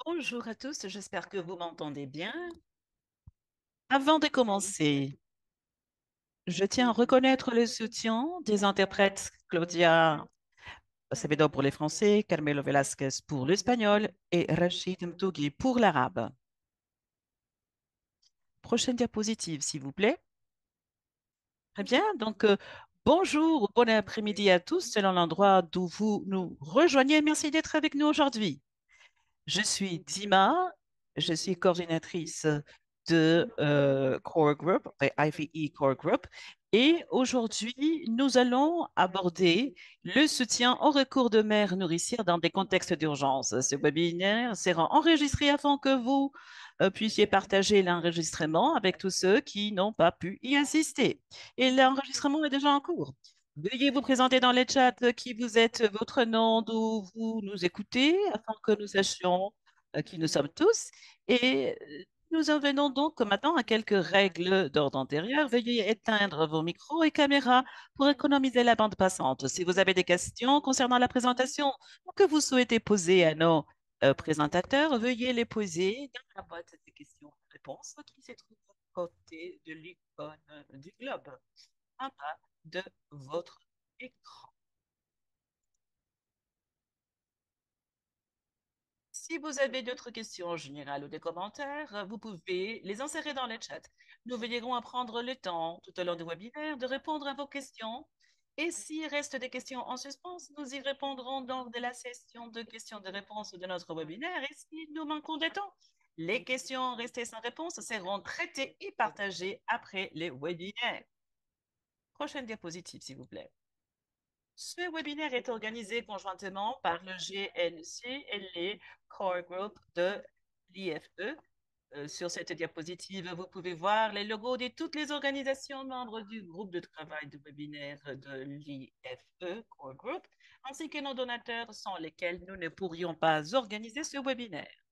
Bonjour à tous, j'espère que vous m'entendez bien. Avant de commencer, je tiens à reconnaître le soutien des interprètes Claudia Acevedo pour les Français, Carmelo Velasquez pour l'espagnol et Rachid Mtougui pour l'arabe. Prochaine diapositive, s'il vous plaît. Très bien, bonjour ou bon après-midi à tous selon l'endroit d'où vous nous rejoignez. Merci d'être avec nous aujourd'hui. Je suis Dima, je suis coordinatrice de Core Group, IVE Core Group, et aujourd'hui, nous allons aborder le soutien au recours de mères nourricières dans des contextes d'urgence. Ce webinaire sera enregistré afin que vous puissiez partager l'enregistrement avec tous ceux qui n'ont pas pu y assister. Et l'enregistrement est déjà en cours. Veuillez vous présenter dans le chat qui vous êtes, votre nom, d'où vous nous écoutez, afin que nous sachions qui nous sommes tous. Et nous en venons donc maintenant à quelques règles d'ordre antérieur. Veuillez éteindre vos micros et caméras pour économiser la bande passante. Si vous avez des questions concernant la présentation ou que vous souhaitez poser à nos présentateurs, veuillez les poser dans la boîte de questions-réponses qui se trouve à côté de l'icône du globe en bas de votre écran. Si vous avez d'autres questions générales ou des commentaires, vous pouvez les insérer dans le chat. Nous veillerons à prendre le temps tout au long du webinaire de répondre à vos questions. Et s'il reste des questions en suspens, nous y répondrons lors de la session de questions-de-réponse de notre webinaire. Et si nous manquons de temps, les questions restées sans réponse seront traitées et partagées après les webinaires. Prochaine diapositive, s'il vous plaît. Ce webinaire est organisé conjointement par le GNC et les Core Group de l'IFE. Sur cette diapositive, vous pouvez voir les logos de toutes les organisations membres du groupe de travail de webinaire de l'IFE Core Group, ainsi que nos donateurs sans lesquels nous ne pourrions pas organiser ce webinaire.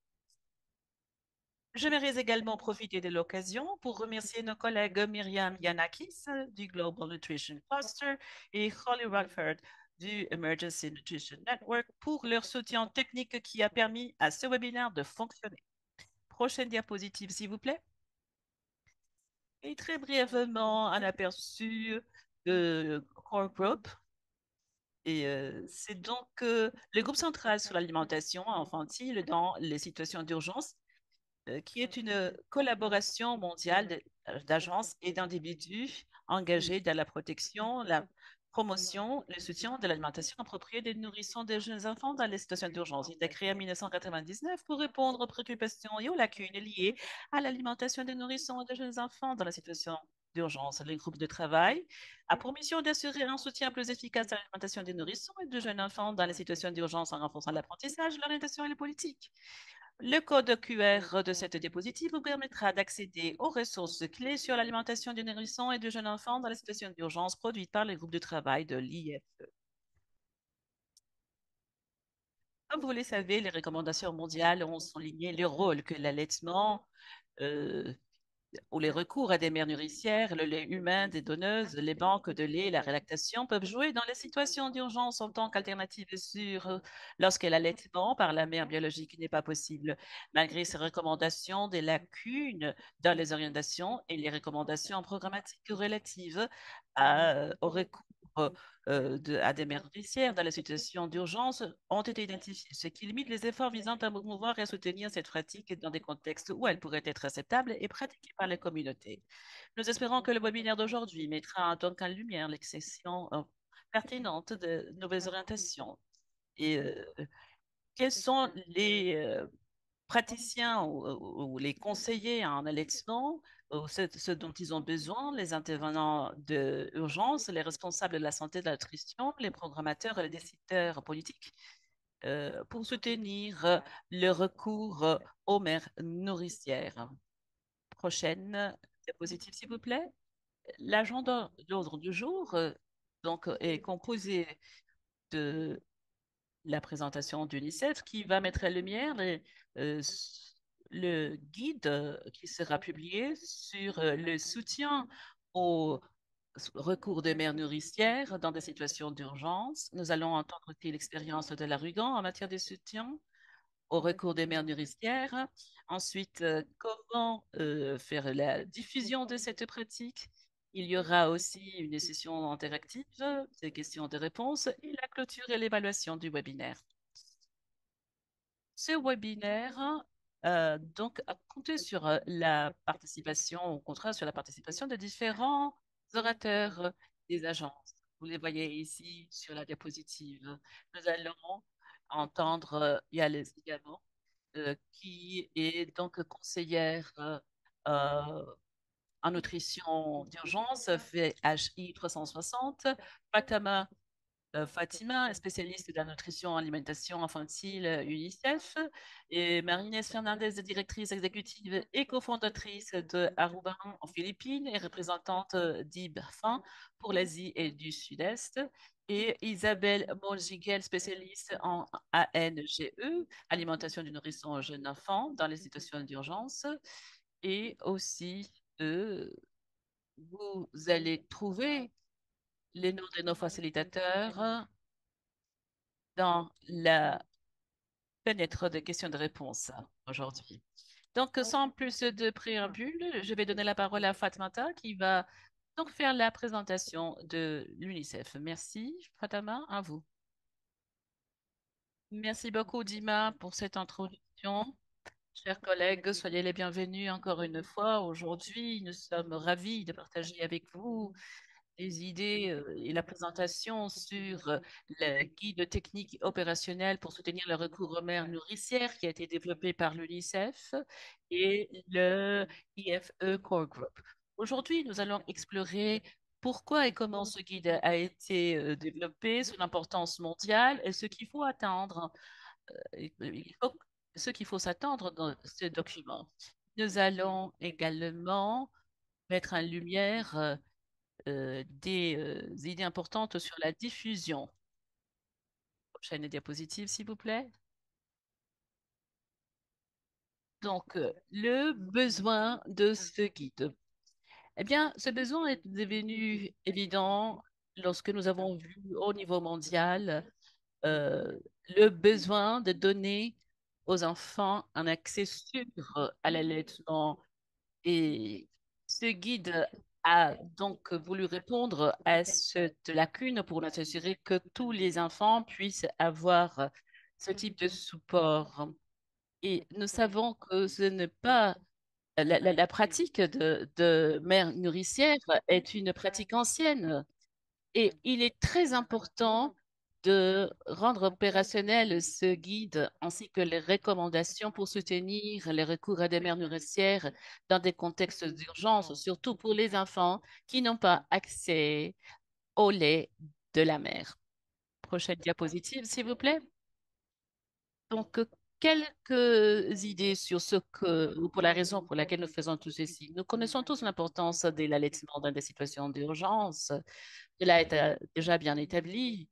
J'aimerais également profiter de l'occasion pour remercier nos collègues Myriam Yanakis du Global Nutrition Cluster et Holly Rockford du Emergency Nutrition Network pour leur soutien technique qui a permis à ce webinaire de fonctionner. Prochaine diapositive, s'il vous plaît. Et très brièvement, un aperçu de Core Group. Et c'est donc le groupe central sur l'alimentation infantile dans les situations d'urgence qui est une collaboration mondiale d'agences et d'individus engagés dans la protection, la promotion, le soutien de l'alimentation appropriée des nourrissons des jeunes enfants dans les situations d'urgence. Il a été créé en 1999 pour répondre aux préoccupations et aux lacunes liées à l'alimentation des nourrissons et des jeunes enfants dans la situation d'urgence. Le groupe de travail a pour mission d'assurer un soutien plus efficace à l'alimentation des nourrissons et des jeunes enfants dans les situations d'urgence en renforçant l'apprentissage, l'orientation et les politiques. Le code QR de cette diapositive vous permettra d'accéder aux ressources clés sur l'alimentation du nourrisson et du jeune enfant dans les situations d'urgence produites par les groupes de travail de l'IFE. Comme vous le savez, les recommandations mondiales ont souligné le rôle que l'allaitement euh, ou les recours à des mères nourricières, le lait humain des donneuses, les banques de lait, la relactation peuvent jouer dans les situations d'urgence en tant qu'alternative sûre lorsque l'allaitement par la mère biologique n'est pas possible. Malgré ces recommandations, des lacunes dans les orientations et les recommandations programmatiques relatives au recours à des mères nourricières dans les situations d'urgence ont été identifiées, ce qui limite les efforts visant à promouvoir et à soutenir cette pratique dans des contextes où elle pourrait être acceptable et pratiquée par les communautés. Nous espérons que le webinaire d'aujourd'hui mettra donc en lumière l'exception pertinente de nouvelles orientations et quels sont les praticiens ou les conseillers en allaitement, ou ce dont ils ont besoin, les intervenants d'urgence, les responsables de la santé et de la nutrition, les programmateurs et les décideurs politiques pour soutenir le recours aux mères nourricières. Prochaine diapositive, s'il vous plaît. L'agenda d'ordre du jour est composé de la présentation d'UNICEF qui va mettre en lumière euh, le guide qui sera publié sur le soutien au recours des mères nourricières dans des situations d'urgence. Nous allons entendre aussi l'expérience de la Rugan en matière de soutien au recours des mères nourricières. Ensuite, comment faire la diffusion de cette pratique. Il y aura aussi une session interactive, des questions et des réponses, et la clôture et l'évaluation du webinaire. Ce webinaire donc a compté sur la participation, au contraire sur la participation de différents orateurs des agences. Vous les voyez ici sur la diapositive. Nous allons entendre Yales également, qui est donc conseillère euh, en nutrition d'urgence, FHI 360, Fatama Fatima, spécialiste de la nutrition alimentation infantile UNICEF, et Marinès Fernandez, directrice exécutive et cofondatrice de Aruba en Philippines et représentante d'IBFAN pour l'Asie et du Sud-Est, et Isabelle Monjiguel, spécialiste en ANGE, alimentation du nourrisson aux jeunes enfants dans les situations d'urgence, et aussi vous allez trouver les noms de nos facilitateurs dans la fenêtre de questions de réponses aujourd'hui. Donc, sans plus de préambule, je vais donner la parole à Fatmata qui va donc faire la présentation de l'UNICEF. Merci, Fatama, à vous. Merci beaucoup, Dima, pour cette introduction. Chers collègues, soyez les bienvenus encore une fois. Aujourd'hui, nous sommes ravis de partager avec vous les idées et la présentation sur le guide technique opérationnel pour soutenir le recours aux mères nourricières qui a été développé par l'UNICEF et le IFE Core Group. Aujourd'hui, nous allons explorer pourquoi et comment ce guide a été développé, son importance mondiale et ce qu'il faut attendre, il faut- ce qu'il faut s'attendre dans ce document. Nous allons également mettre en lumière des idées importantes sur la diffusion. Prochaine diapositive, s'il vous plaît. Donc, le besoin de ce guide. Eh bien, ce besoin est devenu évident lorsque nous avons vu au niveau mondial euh, le besoin de donner aux enfants un accès sûr à l'allaitement. Et ce guide a donc voulu répondre à cette lacune pour s'assurer que tous les enfants puissent avoir ce type de support. Et nous savons que ce n'est pas la pratique de mère nourricière est une pratique ancienne. Et il est très important de rendre opérationnel ce guide ainsi que les recommandations pour soutenir les recours à des mères nourricières dans des contextes d'urgence, surtout pour les enfants qui n'ont pas accès au lait de la mère. Prochaine diapositive, s'il vous plaît. Donc, quelques idées sur ce que, ou pour la raison pour laquelle nous faisons tout ceci. Nous connaissons tous l'importance de l'allaitement dans des situations d'urgence. Cela est déjà bien établi.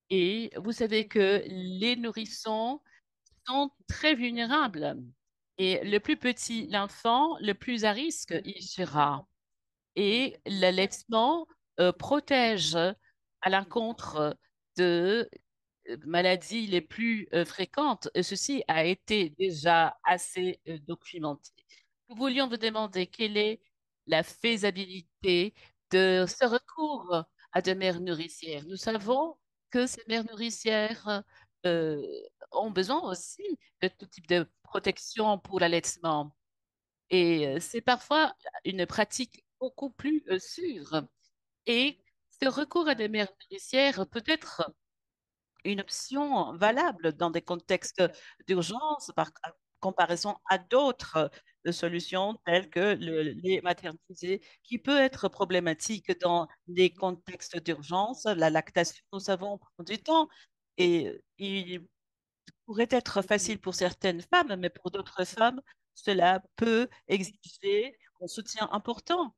Et vous savez que les nourrissons sont très vulnérables. Et le plus petit l'enfant, le plus à risque il sera. Et l'allaitement protège à l'encontre de maladies les plus fréquentes. Et ceci a été déjà assez documenté. Nous voulions vous demander quelle est la faisabilité de ce recours à des mères nourricières. Nous savons que ces mères nourricières euh, ont besoin aussi de tout type de protection pour l'allaitement. Et c'est parfois une pratique beaucoup plus sûre. Et ce recours à des mères nourricières peut être une option valable dans des contextes d'urgence par comparaison à d'autres solutions telles que le lait maternisé, qui peut être problématique dans des contextes d'urgence. La lactation, nous savons, prend du temps et il pourrait être facile pour certaines femmes, mais pour d'autres femmes, cela peut exiger un soutien important.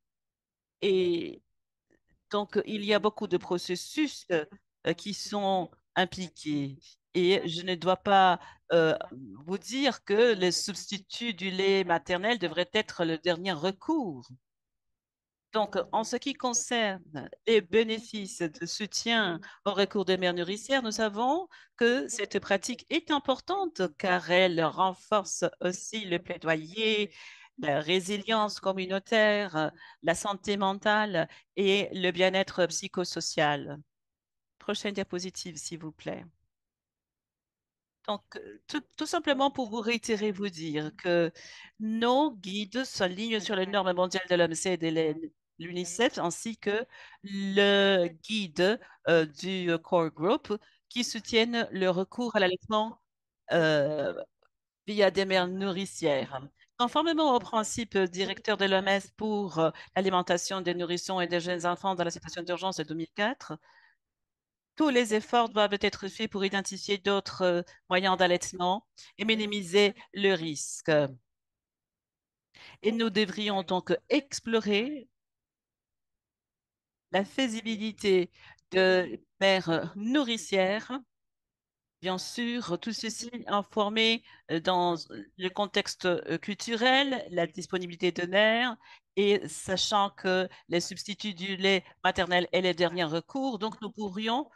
Et donc, il y a beaucoup de processus qui sont impliqués. Et je ne dois pas euh, vous dire que le substitut du lait maternel devrait être le dernier recours. Donc, en ce qui concerne les bénéfices de soutien au recours des mères nourricières, nous savons que cette pratique est importante car elle renforce aussi le plaidoyer, la résilience communautaire, la santé mentale et le bien-être psychosocial. Prochaine diapositive, s'il vous plaît. Donc, tout simplement pour vous réitérer, vous dire que nos guides s'alignent sur les normes mondiales de l'OMC et de l'UNICEF, ainsi que le guide du Core Group qui soutiennent le recours à l'allaitement euh, via des mères nourricières. Conformément aux principes directeurs de l'OMS pour l'alimentation des nourrissons et des jeunes enfants dans la situation d'urgence de 2004, tous les efforts doivent être faits pour identifier d'autres moyens d'allaitement et minimiser le risque. Et nous devrions donc explorer la faisabilité de mères nourricières. Bien sûr, tout ceci informé dans le contexte culturel, la disponibilité de nerfs et sachant que les substituts du lait maternel est le dernier recours, donc nous pourrions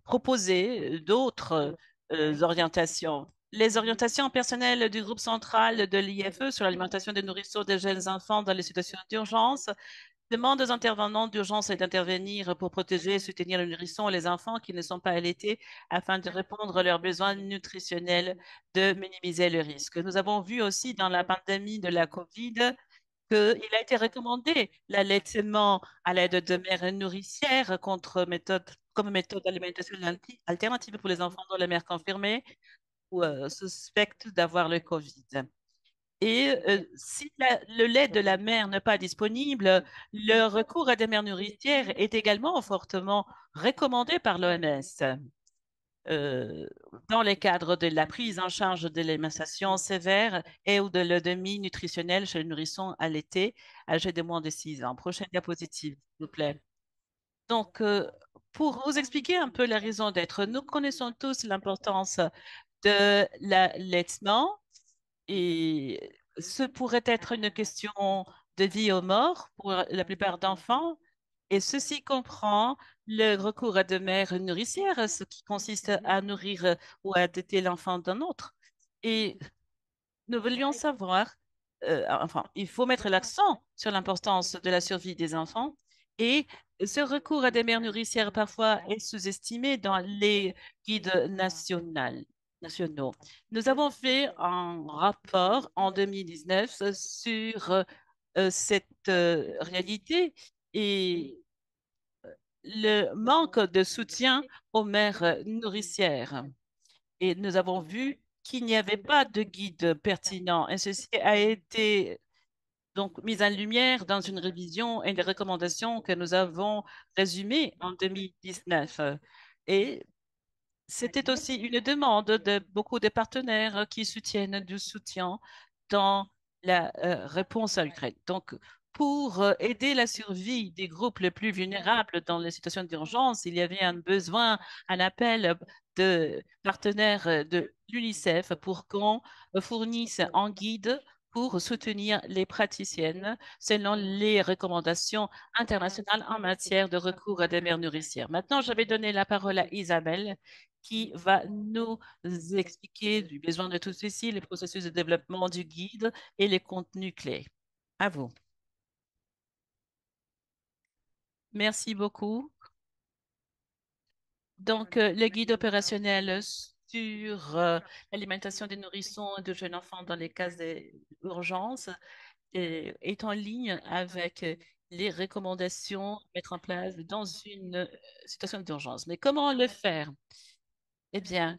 proposer d'autres orientations. Les orientations personnelles du groupe central de l'IFE sur l'alimentation des nourrissons des jeunes enfants dans les situations d'urgence demande aux intervenants d'urgence d'intervenir pour protéger et soutenir les nourrissons et les enfants qui ne sont pas allaités afin de répondre à leurs besoins nutritionnels, de minimiser le risque. Nous avons vu aussi dans la pandémie de la COVID qu'il a été recommandé l'allaitement à l'aide de mères nourricières comme méthode d'alimentation alternative pour les enfants dont la mère confirmée ou suspecte d'avoir le COVID. Et si le lait de la mère n'est pas disponible, le recours à des mères nourricières est également fortement recommandé par l'OMS euh, dans les cadres de la prise en charge de l'alimentation sévère et ou de l'audémie nutritionnelle chez les nourrissons allaités âgés de moins de 6 ans. Prochaine diapositive, s'il vous plaît. Donc, pour vous expliquer un peu la raison d'être, nous connaissons tous l'importance de l'allaitement et ce pourrait être une question de vie ou mort pour la plupart d'enfants. Et ceci comprend le recours à des mères nourricières, ce qui consiste à nourrir ou à allaiter l'enfant d'un autre. Et nous voulions savoir, enfin, il faut mettre l'accent sur l'importance de la survie des enfants. Et ce recours à des mères nourricières parfois est sous-estimé dans les guides nationaux. Nous avons fait un rapport en 2019 sur cette réalité et le manque de soutien aux mères nourricières. Et nous avons vu qu'il n'y avait pas de guide pertinent. Et ceci a été donc mis en lumière dans une révision et des recommandations que nous avons résumées en 2019. Et c'était aussi une demande de beaucoup de partenaires qui soutiennent du soutien dans la réponse à l'Ukraine. Donc, pour aider la survie des groupes les plus vulnérables dans les situations d'urgence, il y avait un besoin, un appel de partenaires de l'UNICEF pour qu'on fournisse un guide pour soutenir les praticiennes selon les recommandations internationales en matière de recours à des mères nourricières. Maintenant, je vais donner la parole à Isabelle qui va nous expliquer du besoin de tout ceci, les processus de développement du guide et les contenus clés. À vous. Merci beaucoup. Donc, le guide opérationnel sur l'alimentation des nourrissons et de jeunes enfants dans les cas d'urgence est en ligne avec les recommandations à mettre en place dans une situation d'urgence. Mais comment le faire? Eh bien,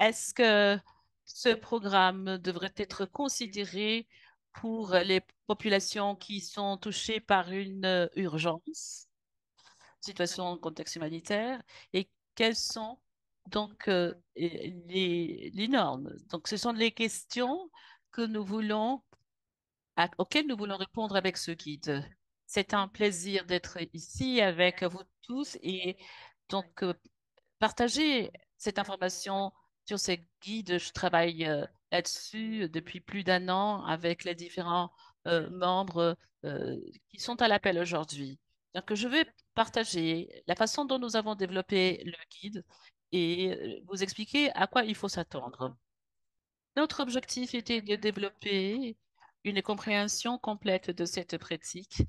est-ce que ce programme devrait être considéré pour les populations qui sont touchées par une urgence, situation, contexte humanitaire, et quelles sont donc les normes? Donc, ce sont les questions que nous voulons, auxquelles nous voulons répondre avec ce guide. C'est un plaisir d'être ici avec vous tous et donc partager cette information sur ces guides. Je travaille là-dessus depuis plus d'un an avec les différents membres qui sont à l'appel aujourd'hui. Donc, je vais partager la façon dont nous avons développé le guide et vous expliquer à quoi il faut s'attendre. Notre objectif était de développer une compréhension complète de cette pratique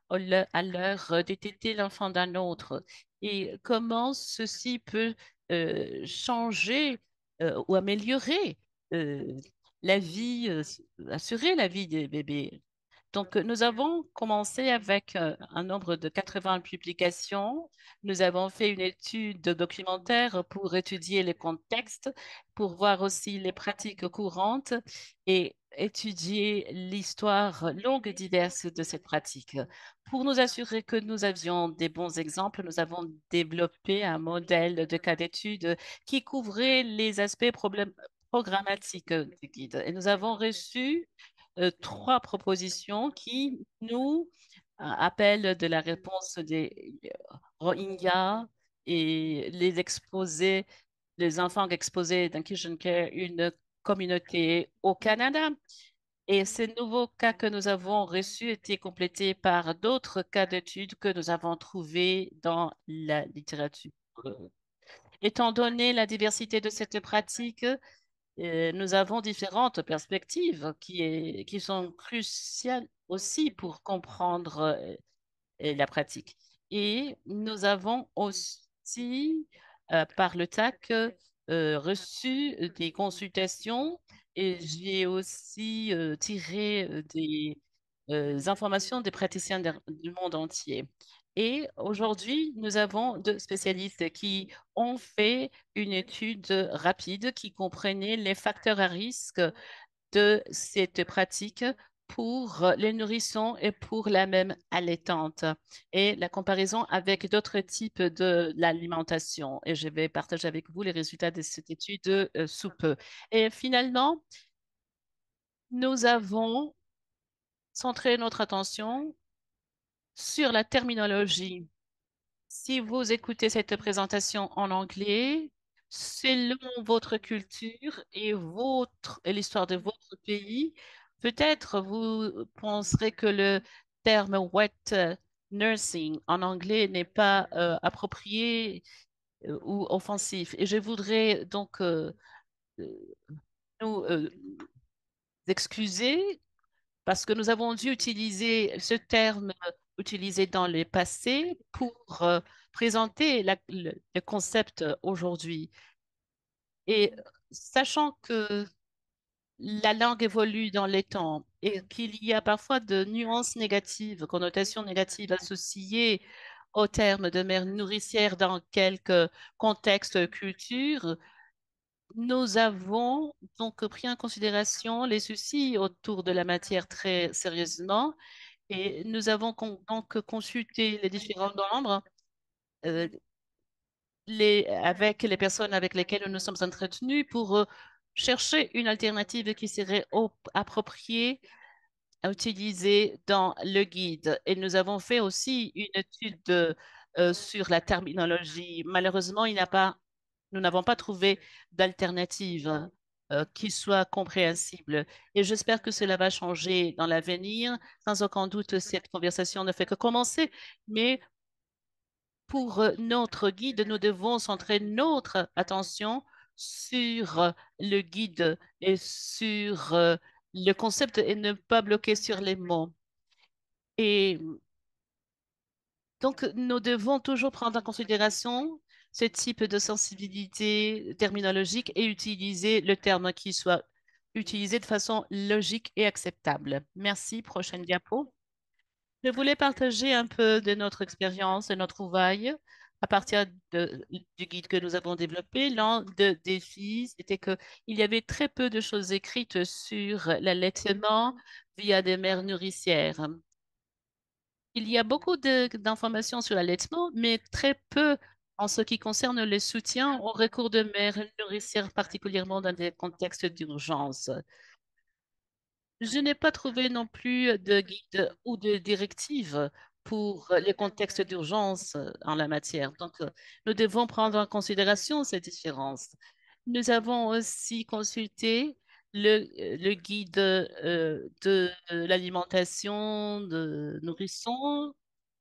à l'heure d'étêter l'enfant d'un autre et comment ceci peut changer ou améliorer euh, la vie, assurer la vie des bébés. Donc, nous avons commencé avec un nombre de 80 publications. Nous avons fait une étude documentaire pour étudier les contextes, pour voir aussi les pratiques courantes et étudier l'histoire longue et diverse de cette pratique. Pour nous assurer que nous avions des bons exemples, nous avons développé un modèle de cas d'étude qui couvrait les aspects programmatiques du guide. Et nous avons reçu trois propositions qui nous appellent de la réponse des Rohingyas et les exposés, les enfants exposés dans Kitchen Care, une communauté au Canada. Et ces nouveaux cas que nous avons reçus étaient complétés par d'autres cas d'études que nous avons trouvés dans la littérature. Étant donné la diversité de cette pratique, nous avons différentes perspectives qui sont cruciales aussi pour comprendre la pratique. Et nous avons aussi, par le TAC, reçu des consultations et j'ai aussi tiré des informations des praticiens du monde entier. Et aujourd'hui, nous avons deux spécialistes qui ont fait une étude rapide qui comprenait les facteurs à risque de cette pratique pour les nourrissons et pour la même allaitante et la comparaison avec d'autres types de l'alimentation. Et je vais partager avec vous les résultats de cette étude sous peu. Et finalement, nous avons centré notre attention sur la terminologie. Si vous écoutez cette présentation en anglais, selon votre culture et l'histoire de votre pays, peut-être vous penserez que le terme wet nursing en anglais n'est pas approprié ou offensif. Et je voudrais donc euh, nous excuser parce que nous avons dû utiliser ce terme utilisé dans le passé pour présenter le concept aujourd'hui. Et sachant que la langue évolue dans les temps et qu'il y a parfois de nuances négatives, connotations négatives associées au terme de mère nourricière dans quelques contextes, cultures, nous avons donc pris en considération les soucis autour de la matière très sérieusement et nous avons donc consulté les différents membres euh, avec les personnes avec lesquelles nous nous sommes entretenus pour chercher une alternative qui serait appropriée à utiliser dans le guide. Et nous avons fait aussi une étude sur la terminologie. Malheureusement, nous n'avons pas trouvé d'alternative qui soit compréhensible. Et j'espère que cela va changer dans l'avenir. Sans aucun doute, cette conversation ne fait que commencer, mais pour notre guide, nous devons centrer notre attention sur le guide et sur le concept et ne pas bloquer sur les mots. Et donc, nous devons toujours prendre en considération ce type de sensibilité terminologique et utiliser le terme qui soit utilisé de façon logique et acceptable. Merci. Prochaine diapo. Je voulais partager un peu de notre expérience et notre trouvaille à partir du guide que nous avons développé. L'un des défis, c'était qu'il y avait très peu de choses écrites sur l'allaitement via des mères nourricières. Il y a beaucoup d'informations sur l'allaitement, mais très peu en ce qui concerne le soutien au recours de mères nourricières, particulièrement dans des contextes d'urgence. Je n'ai pas trouvé non plus de guide ou de directive pour les contextes d'urgence en la matière. Donc, nous devons prendre en considération ces différences. Nous avons aussi consulté le guide de l'alimentation de nourrissons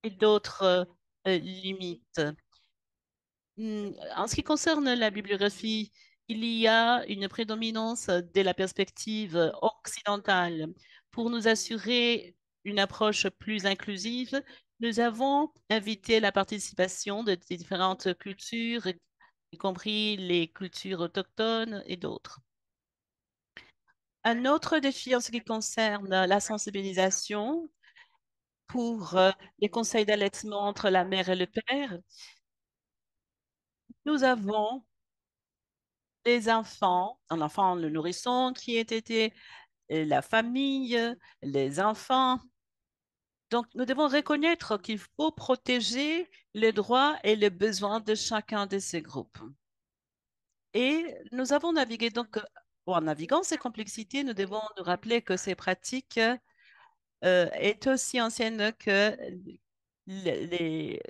et d'autres limites. En ce qui concerne la bibliographie, il y a une prédominance de la perspective occidentale. Pour nous assurer une approche plus inclusive, nous avons invité la participation de différentes cultures, y compris les cultures autochtones et d'autres. Un autre défi en ce qui concerne la sensibilisation pour les conseils d'allaitement entre la mère et le père, nous avons les enfants, un enfant, le nourrisson qui ait été, la famille, les enfants. Donc, nous devons reconnaître qu'il faut protéger les droits et les besoins de chacun de ces groupes. Et nous avons navigué donc, en naviguant ces complexités, nous devons nous rappeler que ces pratiques est aussi ancienne que les-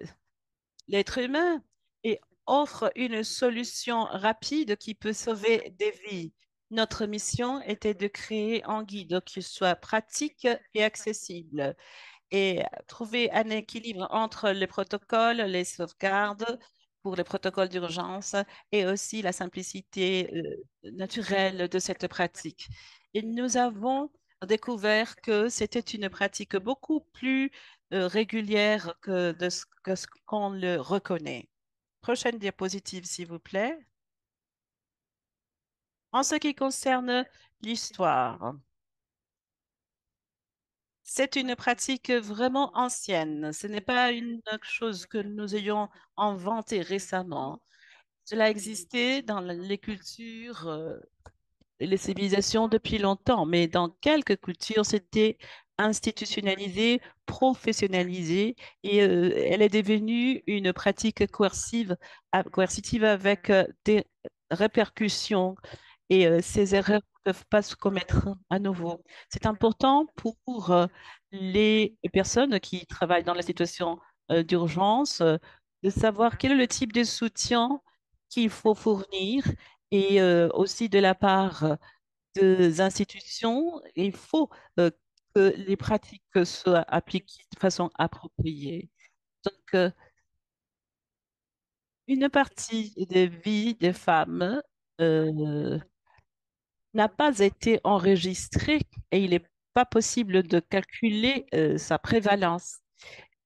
l'être humain et offre une solution rapide qui peut sauver des vies. Notre mission était de créer un guide qui soit pratique et accessible et trouver un équilibre entre les protocoles, les sauvegardes pour les protocoles d'urgence et aussi la simplicité naturelle de cette pratique. Et nous avons découvert que c'était une pratique beaucoup plus régulière que ce qu'on le reconnaît. Prochaine diapositive, s'il vous plaît. En ce qui concerne l'histoire, c'est une pratique vraiment ancienne. Ce n'est pas une chose que nous ayons inventée récemment. Cela existait dans les cultures et les civilisations depuis longtemps, mais dans quelques cultures, c'était institutionnalisé, professionnalisé, et elle est devenue une pratique coercitive avec des répercussions et ces erreurs ne peuvent pas se commettre à nouveau. C'est important pour les personnes qui travaillent dans la situation d'urgence de savoir quel est le type de soutien qu'il faut fournir et aussi de la part des institutions, il faut euh, que les pratiques soient appliquées de façon appropriée. Donc, une partie des vies des femmes euh, n'a pas été enregistré et il n'est pas possible de calculer sa prévalence.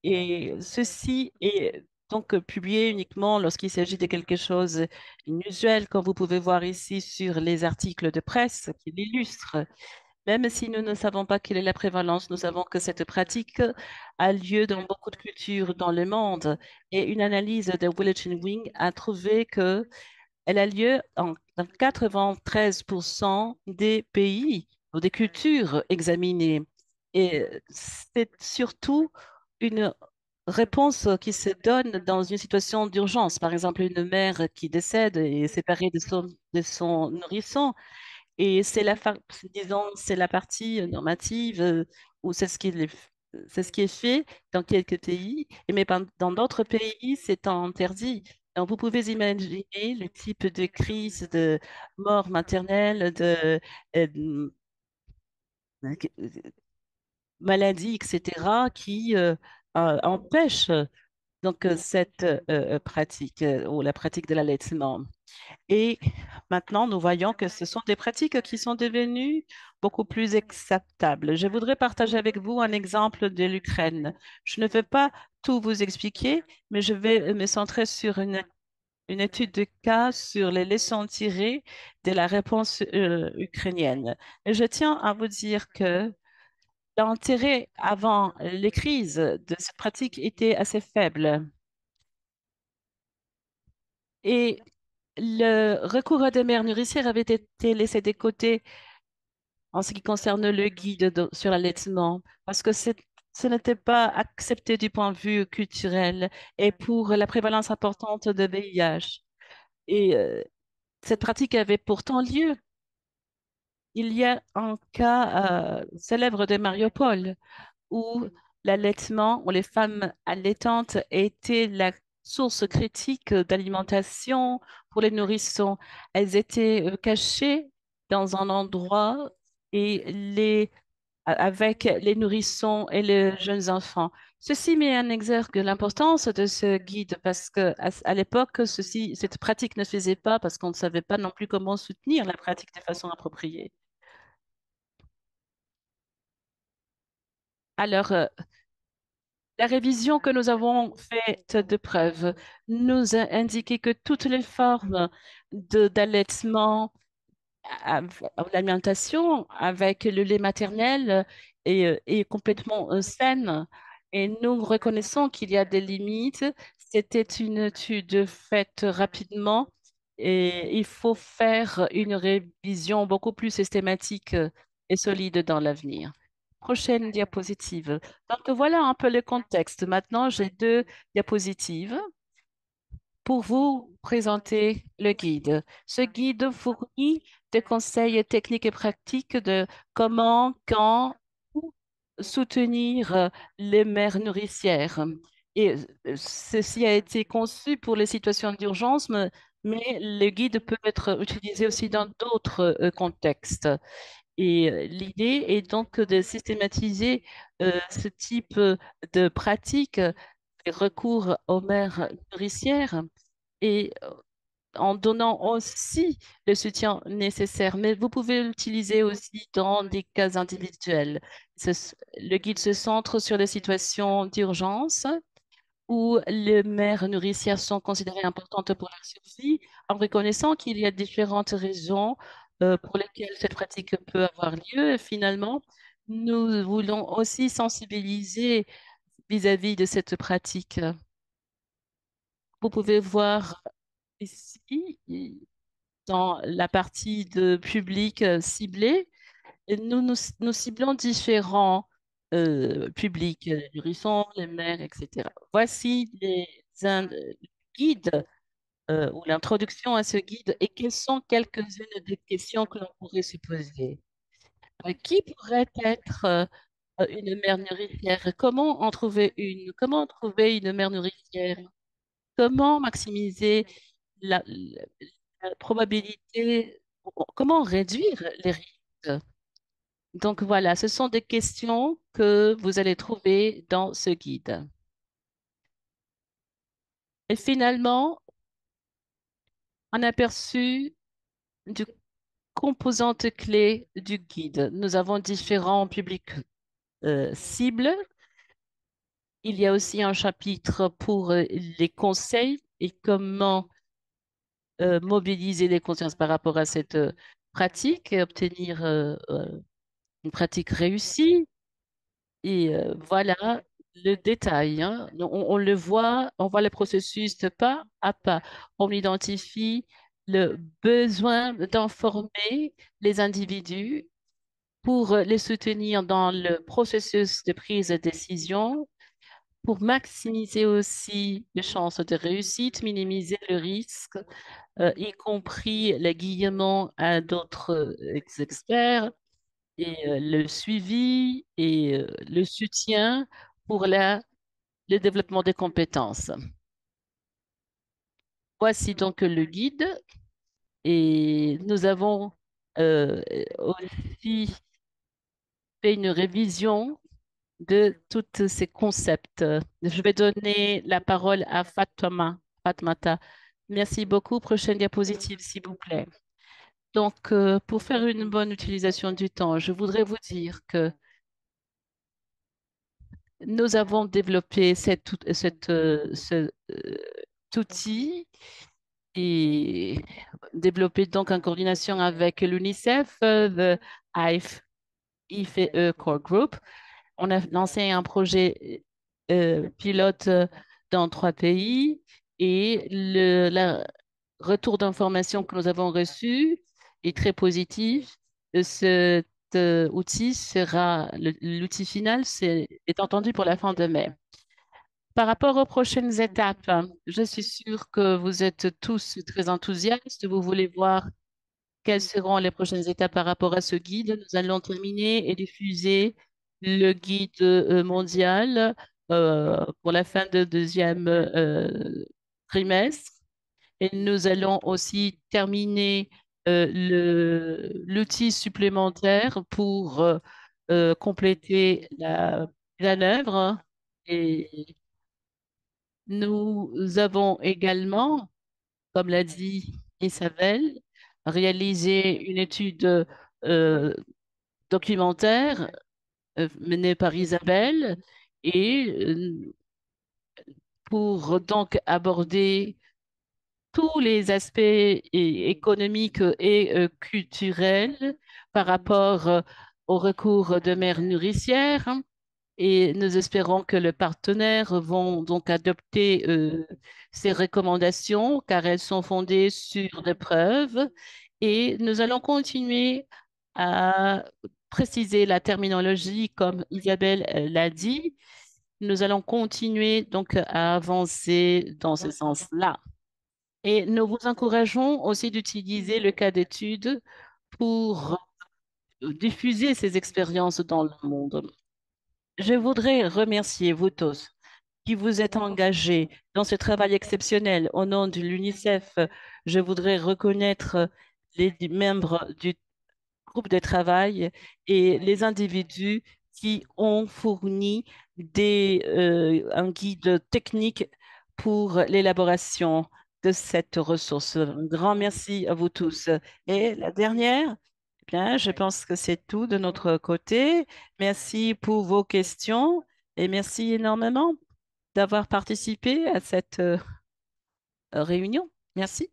Et ceci est donc publié uniquement lorsqu'il s'agit de quelque chose inusuel, comme vous pouvez voir ici sur les articles de presse qui l'illustrent. Même si nous ne savons pas quelle est la prévalence, nous savons que cette pratique a lieu dans beaucoup de cultures dans le monde. Et une analyse de Willett Wing a trouvé que elle a lieu dans 93% des pays ou des cultures examinées. Et c'est surtout une réponse qui se donne dans une situation d'urgence. Par exemple, une mère qui décède et est séparée de son nourrisson. Et disons, c'est la partie normative où c'est ce qui est fait dans quelques pays, mais dans d'autres pays, c'est interdit. Donc, vous pouvez imaginer le type de crise de mort maternelle, de maladies, etc., qui empêchent donc cette pratique ou la pratique de l'allaitement. Et maintenant, nous voyons que ce sont des pratiques qui sont devenues beaucoup plus acceptables. Je voudrais partager avec vous un exemple de l'Ukraine. Je ne vais pas tout vous expliquer, mais je vais me centrer sur une étude de cas sur les leçons tirées de la réponse ukrainienne. Et je tiens à vous dire que l'intérêt avant les crises de cette pratique était assez faible. Et le recours à des mères nourricières avait été laissé de côté en ce qui concerne le guide sur l'allaitement, parce que ce n'était pas accepté du point de vue culturel et pour la prévalence importante de VIH. Et cette pratique avait pourtant lieu. Il y a un cas célèbre de Mariupol où l'allaitement, où les femmes allaitantes étaient la source critique d'alimentation pour les nourrissons. Elles étaient cachées dans un endroit et avec les nourrissons et les jeunes enfants. Ceci met en exergue l'importance de ce guide parce que à l'époque, cette pratique ne se faisait pas parce qu'on ne savait pas non plus comment soutenir la pratique de façon appropriée. Alors, la révision que nous avons faite de preuve nous a indiqué que toutes les formes d'allaitement l'alimentation avec le lait maternel est complètement saine et nous reconnaissons qu'il y a des limites. C'était une étude faite rapidement et il faut faire une révision beaucoup plus systématique et solide dans l'avenir. Prochaine diapositive. Donc voilà un peu le contexte. Maintenant, j'ai deux diapositives pour vous présenter le guide. Ce guide fournit des conseils techniques et pratiques de comment, quand, où soutenir les mères nourricières. Et ceci a été conçu pour les situations d'urgence, mais le guide peut être utilisé aussi dans d'autres contextes. Et l'idée est donc de systématiser ce type de pratique, des recours aux mères nourricières et en donnant aussi le soutien nécessaire. Mais vous pouvez l'utiliser aussi dans des cas individuels. Le guide se centre sur les situations d'urgence où les mères nourricières sont considérées importantes pour leur survie, en reconnaissant qu'il y a différentes raisons pour lesquelles cette pratique peut avoir lieu. Et finalement, nous voulons aussi sensibiliser vis-à-vis de cette pratique. Vous pouvez voir ici, dans la partie de public ciblé, nous ciblons différents publics, les nourrissons, les mères, etc. Voici guides ou l'introduction à ce guide et quelles sont quelques-unes des questions que l'on pourrait se poser. Qui pourrait être une mère nourricière? Comment en trouver une? Comment trouver une mère nourricière? Comment maximiser la probabilité, comment réduire les risques? Donc voilà, ce sont des questions que vous allez trouver dans ce guide. Et finalement, un aperçu du composante clé du guide. Nous avons différents publics cibles. Il y a aussi un chapitre pour les conseils et comment mobiliser les consciences par rapport à cette pratique et obtenir une pratique réussie. Et voilà le détail, hein. On le voit, on voit le processus de pas à pas. On identifie le besoin d'informer les individus pour les soutenir dans le processus de prise de décision, pour maximiser aussi les chances de réussite, minimiser le risque, y compris l'aiguillement à d'autres experts et le suivi et le soutien pour le développement des compétences. Voici donc le guide et nous avons aussi fait une révision de tous ces concepts. Je vais donner la parole à Fatmata. Merci beaucoup. Prochaine diapositive, s'il vous plaît. Donc, pour faire une bonne utilisation du temps, je voudrais vous dire que nous avons développé cet outil et développé donc en coordination avec l'UNICEF, the IFE Core Group. On a lancé un projet pilote dans 3 pays et le retour d'information que nous avons reçu est très positif. Cet outil sera, l'outil final est entendu pour la fin de mai. Par rapport aux prochaines étapes, je suis sûre que vous êtes tous très enthousiastes. Vous voulez voir quelles seront les prochaines étapes par rapport à ce guide. Nous allons terminer et diffuser le guide mondial pour la fin de deuxième trimestre. Et nous allons aussi terminer l'outil supplémentaire pour compléter la œuvre. Et nous avons également, comme l'a dit Isabelle, réalisé une étude euh, documentaire menée par Isabelle et pour donc aborder tous les aspects économiques et culturels par rapport au recours de mères nourricières. Et nous espérons que les partenaires vont donc adopter ces recommandations car elles sont fondées sur des preuves. Et nous allons continuer à préciser la terminologie comme Isabelle l'a dit. Nous allons continuer donc à avancer dans ce sens-là. Et nous vous encourageons aussi d'utiliser le cas d'étude pour diffuser ces expériences dans le monde. Je voudrais remercier vous tous qui vous êtes engagés dans ce travail exceptionnel. Au nom de l'UNICEF, je voudrais reconnaître les membres du groupe de travail et les individus qui ont fourni un guide technique pour l'élaboration de cette ressource. Un grand merci à vous tous. Et la dernière, eh bien, je pense que c'est tout de notre côté. Merci pour vos questions et merci énormément d'avoir participé à cette réunion. Merci.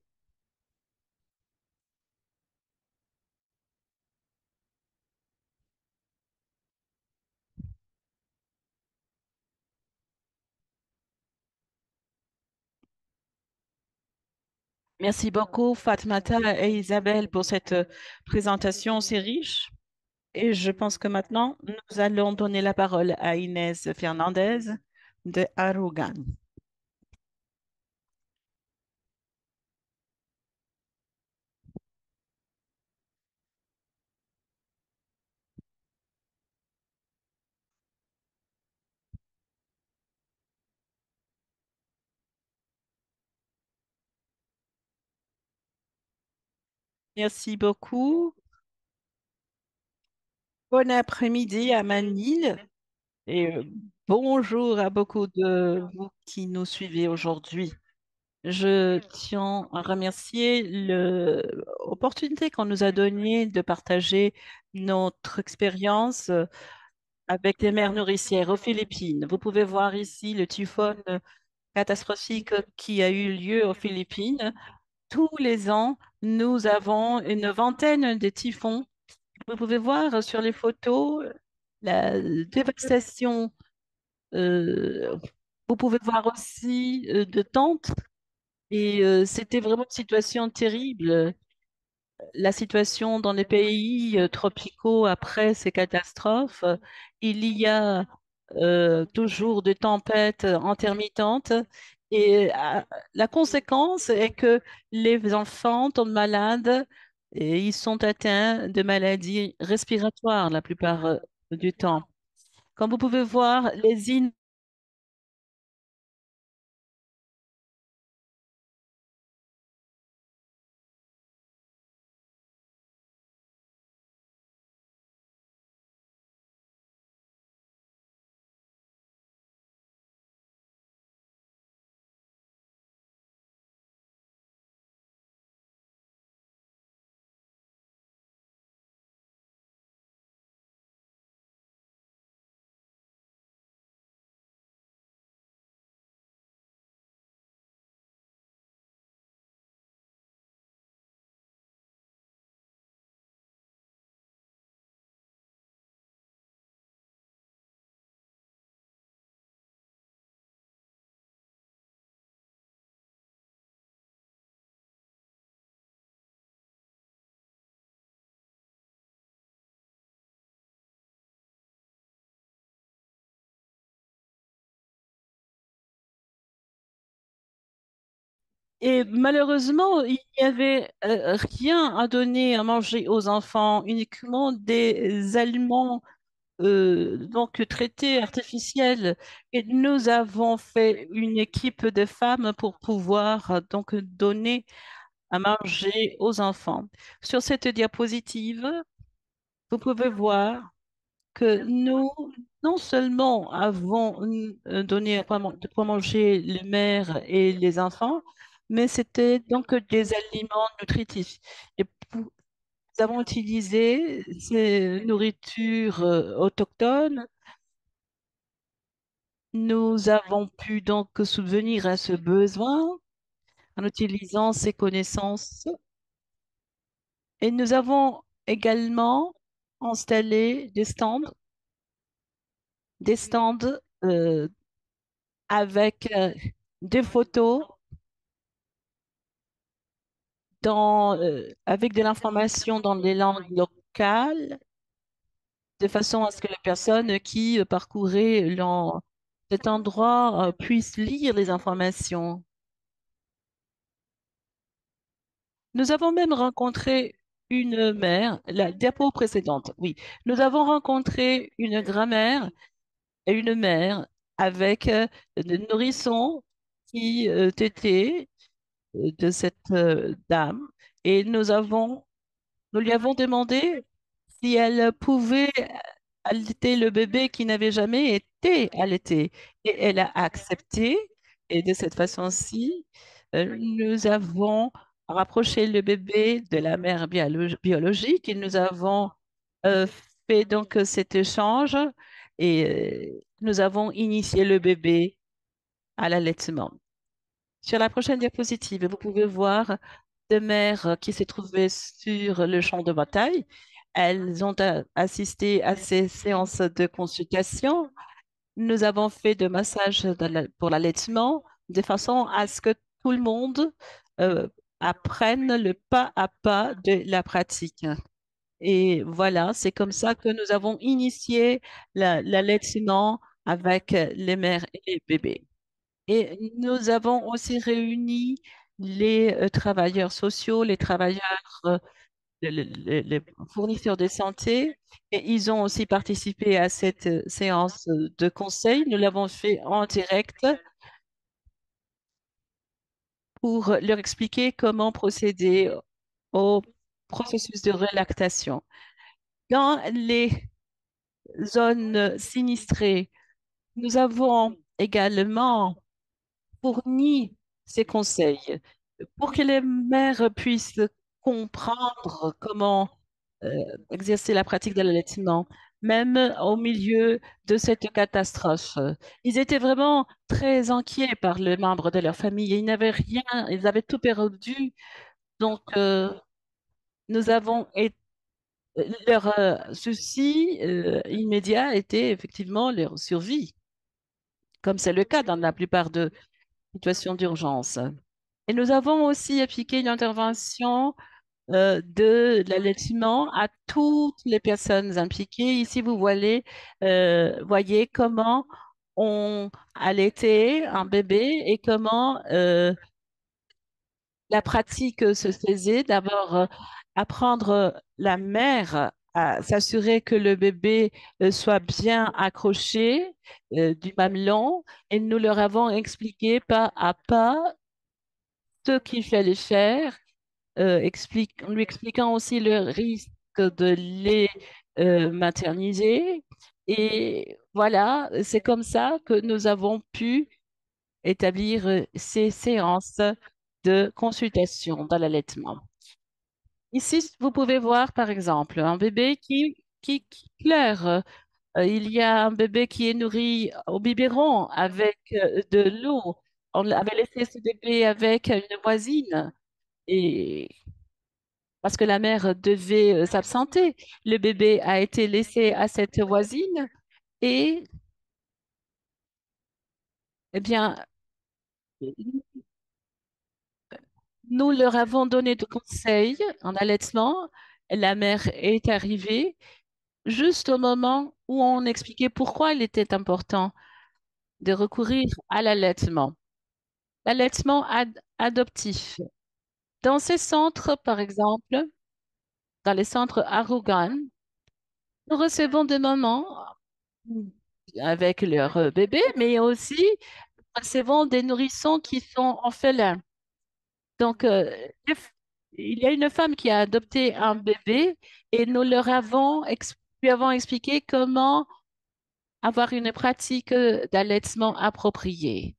Merci beaucoup, Fatmata et Isabelle, pour cette présentation si riche. Et je pense que maintenant, nous allons donner la parole à Inès Fernandez de Arugan. Merci beaucoup. Bon après-midi à Manille et bonjour à beaucoup de vous qui nous suivez aujourd'hui. Je tiens à remercier l'opportunité qu'on nous a donnée de partager notre expérience avec les mères nourricières aux Philippines. Vous pouvez voir ici le typhon catastrophique qui a eu lieu aux Philippines. Tous les ans, nous avons une vingtaine de typhons. Vous pouvez voir sur les photos la dévastation. euh, Vous pouvez voir aussi de tentes. Et c'était vraiment une situation terrible. La situation dans les pays tropicaux après ces catastrophes, il y a toujours des tempêtes intermittentes et la conséquence est que les enfants tombent malades et ils sont atteints de maladies respiratoires la plupart du temps. Comme vous pouvez voir, les îles. Et malheureusement, il n'y avait rien à donner à manger aux enfants, uniquement des aliments donc traités artificiels. Et nous avons fait une équipe de femmes pour pouvoir donc donner à manger aux enfants. Sur cette diapositive, vous pouvez voir que nous, non seulement avons donné de quoi manger les mères et les enfants, mais c'était donc des aliments nutritifs. Et nous avons utilisé ces nourritures autochtones. Nous avons pu donc subvenir à ce besoin en utilisant ces connaissances et nous avons également installé des stands euh, avec des photos avec de l'information dans les langues locales, de façon à ce que les personnes qui parcouraient cet endroit puissent lire les informations. Nous avons même rencontré une mère, la diapo précédente, oui. Nous avons rencontré une grand-mère et une mère avec des nourrissons qui étaient de cette dame et nous lui avons demandé si elle pouvait allaiter le bébé qui n'avait jamais été allaité. Et elle a accepté. Et de cette façon-ci, nous avons rapproché le bébé de la mère biologique et nous avons euh, fait donc cet échange et nous avons initié le bébé à l'allaitement. Sur la prochaine diapositive, vous pouvez voir deux mères qui se trouvaient sur le champ de bataille. Elles ont assisté à ces séances de consultation. Nous avons fait de massages pour l'allaitement de façon à ce que tout le monde euh, apprenne le pas à pas de la pratique. Et voilà, c'est comme ça que nous avons initié l'allaitement avec les mères et les bébés. Et nous avons aussi réuni les travailleurs sociaux, les travailleurs, les fournisseurs de santé, et ils ont aussi participé à cette séance de conseil. Nous l'avons fait en direct pour leur expliquer comment procéder au processus de relactation. Dans les zones sinistrées, nous avons également fourni ces conseils pour que les mères puissent comprendre comment euh, exercer la pratique de l'allaitement, même au milieu de cette catastrophe. Ils étaient vraiment très inquiets par les membres de leur famille. Ils n'avaient rien, ils avaient tout perdu. Donc, nous avons été leur souci immédiat était effectivement leur survie, comme c'est le cas dans la plupart de situations d'urgence. Et nous avons aussi appliqué une intervention de l'allaitement à toutes les personnes impliquées. Ici, vous voyez comment on allaitait un bébé et comment la pratique se faisait. D'abord, apprendre la mère à s'assurer que le bébé soit bien accroché du mamelon et nous leur avons expliqué pas à pas ce qu'il fallait faire en lui expliquant aussi le risque de les materniser. Et voilà, c'est comme ça que nous avons pu établir ces séances de consultation dans l'allaitement. Ici, vous pouvez voir, par exemple, un bébé qui pleure. Il y a un bébé qui est nourri au biberon avec de l'eau. On avait laissé ce bébé avec une voisine. Et parce que la mère devait s'absenter. Le bébé a été laissé à cette voisine et, eh bien, nous leur avons donné de conseils en allaitement. La mère est arrivée juste au moment où on expliquait pourquoi il était important de recourir à l'allaitement. L'allaitement adoptif. Dans ces centres, par exemple, dans les centres Arugan, nous recevons des mamans avec leur bébé, mais aussi recevons des nourrissons qui sont orphelins. Donc, il y a une femme qui a adopté un bébé et nous leur avons, lui avons expliqué comment avoir une pratique d'allaitement appropriée.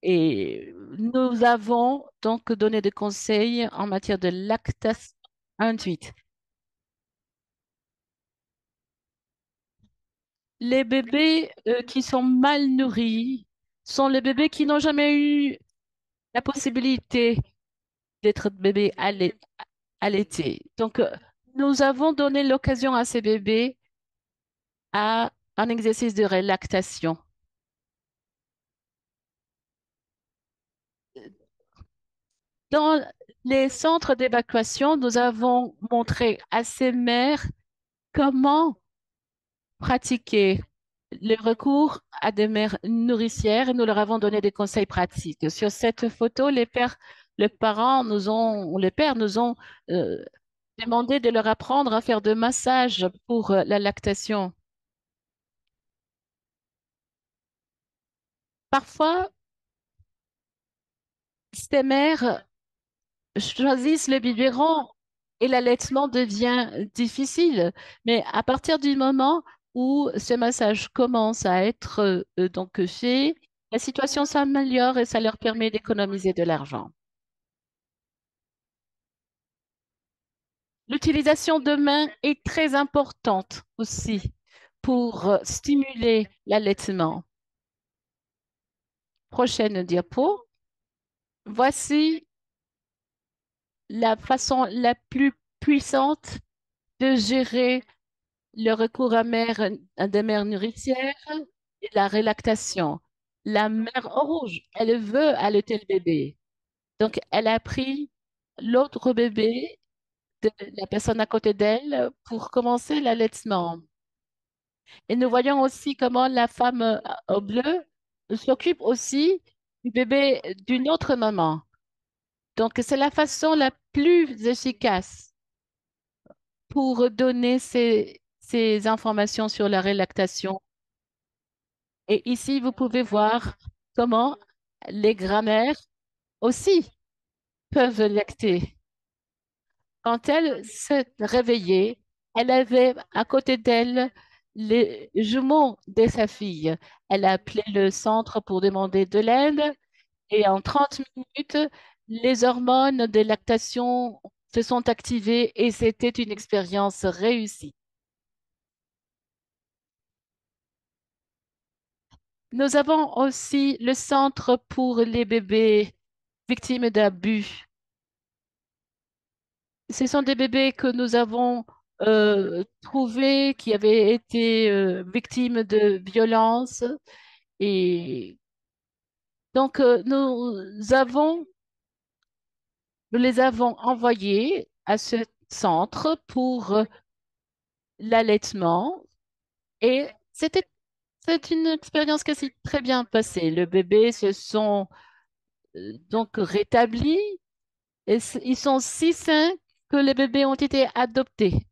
Et nous avons donc donné des conseils en matière de lactation induite. Les bébés qui sont mal nourris sont les bébés qui n'ont jamais eu la possibilité d'être bébés allaités. Donc, nous avons donné l'occasion à ces bébés à un exercice de lactation. Dans les centres d'évacuation, nous avons montré à ces mères comment pratiquer le recours à des mères nourricières et nous leur avons donné des conseils pratiques. Sur cette photo, les parents nous ont, ou les pères nous ont euh, demandé de leur apprendre à faire de massage pour la lactation. Parfois, ces mères choisissent le biberon et l'allaitement devient difficile. Mais à partir du moment où ce massage commence à être donc fait, la situation s'améliore et ça leur permet d'économiser de l'argent. L'utilisation de main est très importante aussi pour stimuler l'allaitement. Prochaine diapo. Voici la façon la plus puissante de gérer le recours à des mères nourricières et la relactation. La mère au rouge, elle veut allaiter le bébé. Donc, elle a pris l'autre bébé de la personne à côté d'elle pour commencer l'allaitement. Et nous voyons aussi comment la femme au bleu s'occupe aussi du bébé d'une autre maman. Donc, c'est la façon la plus efficace pour donner ces informations sur la relactation. Et ici, vous pouvez voir comment les grands-mères aussi peuvent lacter. Quand elle s'est réveillée, elle avait à côté d'elle les jumeaux de sa fille. Elle a appelé le centre pour demander de l'aide et en 30 minutes, les hormones de lactation se sont activées et c'était une expérience réussie. Nous avons aussi le centre pour les bébés victimes d'abus. Ce sont des bébés que nous avons trouvés qui avaient été victimes de violences et donc nous les avons envoyés à ce centre pour l'allaitement et c'est une expérience qui s'est très bien passée. Le bébé se sont donc rétablis et ils sont si sains que les bébés ont été adoptés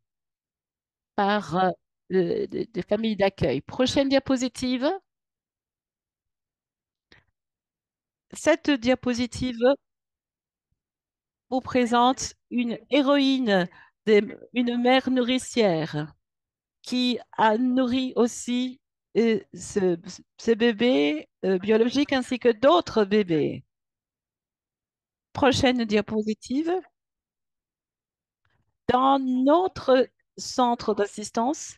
par des familles d'accueil. Prochaine diapositive. Cette diapositive vous présente une héroïne, une mère nourricière qui a nourri aussi ce bébé biologique ainsi que d'autres bébés. Prochaine diapositive. Dans notre centre d'assistance,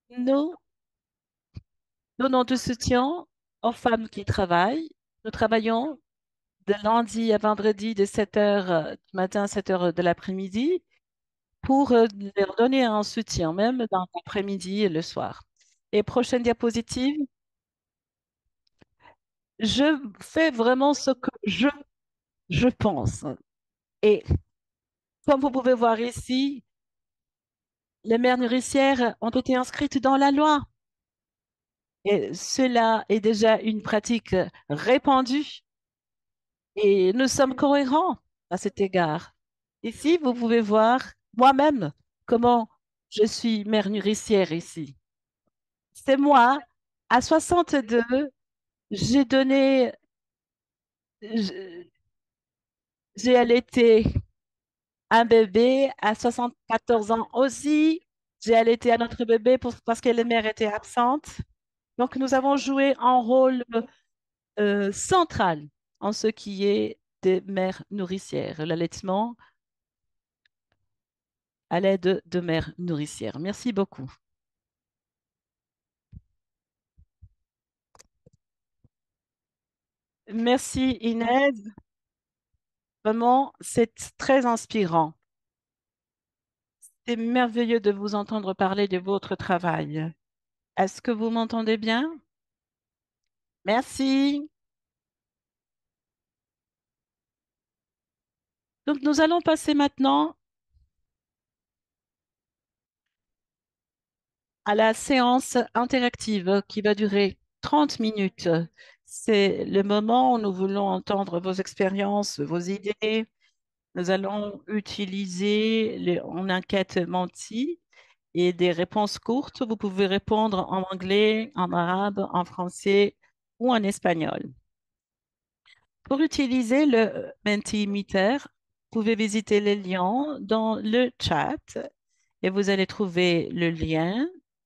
nous donnons du soutien aux femmes qui travaillent. Nous travaillons de lundi à vendredi de 7 heures du matin à 7 heures de l'après-midi pour leur donner un soutien, même dans l'après-midi et le soir. Et prochaine diapositive, je fais vraiment ce que je pense. Et comme vous pouvez voir ici, les mères nourricières ont été inscrites dans la loi. Et cela est déjà une pratique répandue et nous sommes cohérents à cet égard. Ici, vous pouvez voir moi-même comment je suis mère nourricière ici. C'est moi, à 62, j'ai donné, J'ai allaité un bébé à 74 ans aussi. J'ai allaité un autre bébé parce que les mères étaient absentes. Donc, nous avons joué un rôle central en ce qui est des mères nourricières, l'allaitement à l'aide de mères nourricières. Merci beaucoup. Merci Inès. Vraiment, c'est très inspirant. C'est merveilleux de vous entendre parler de votre travail. Est-ce que vous m'entendez bien? Merci. Donc, nous allons passer maintenant à la séance interactive qui va durer 30 minutes. C'est le moment où nous voulons entendre vos expériences, vos idées. Nous allons utiliser en enquête Menti et des réponses courtes. Vous pouvez répondre en anglais, en arabe, en français ou en espagnol. Pour utiliser le Mentimeter, vous pouvez visiter les liens dans le chat et vous allez trouver le lien.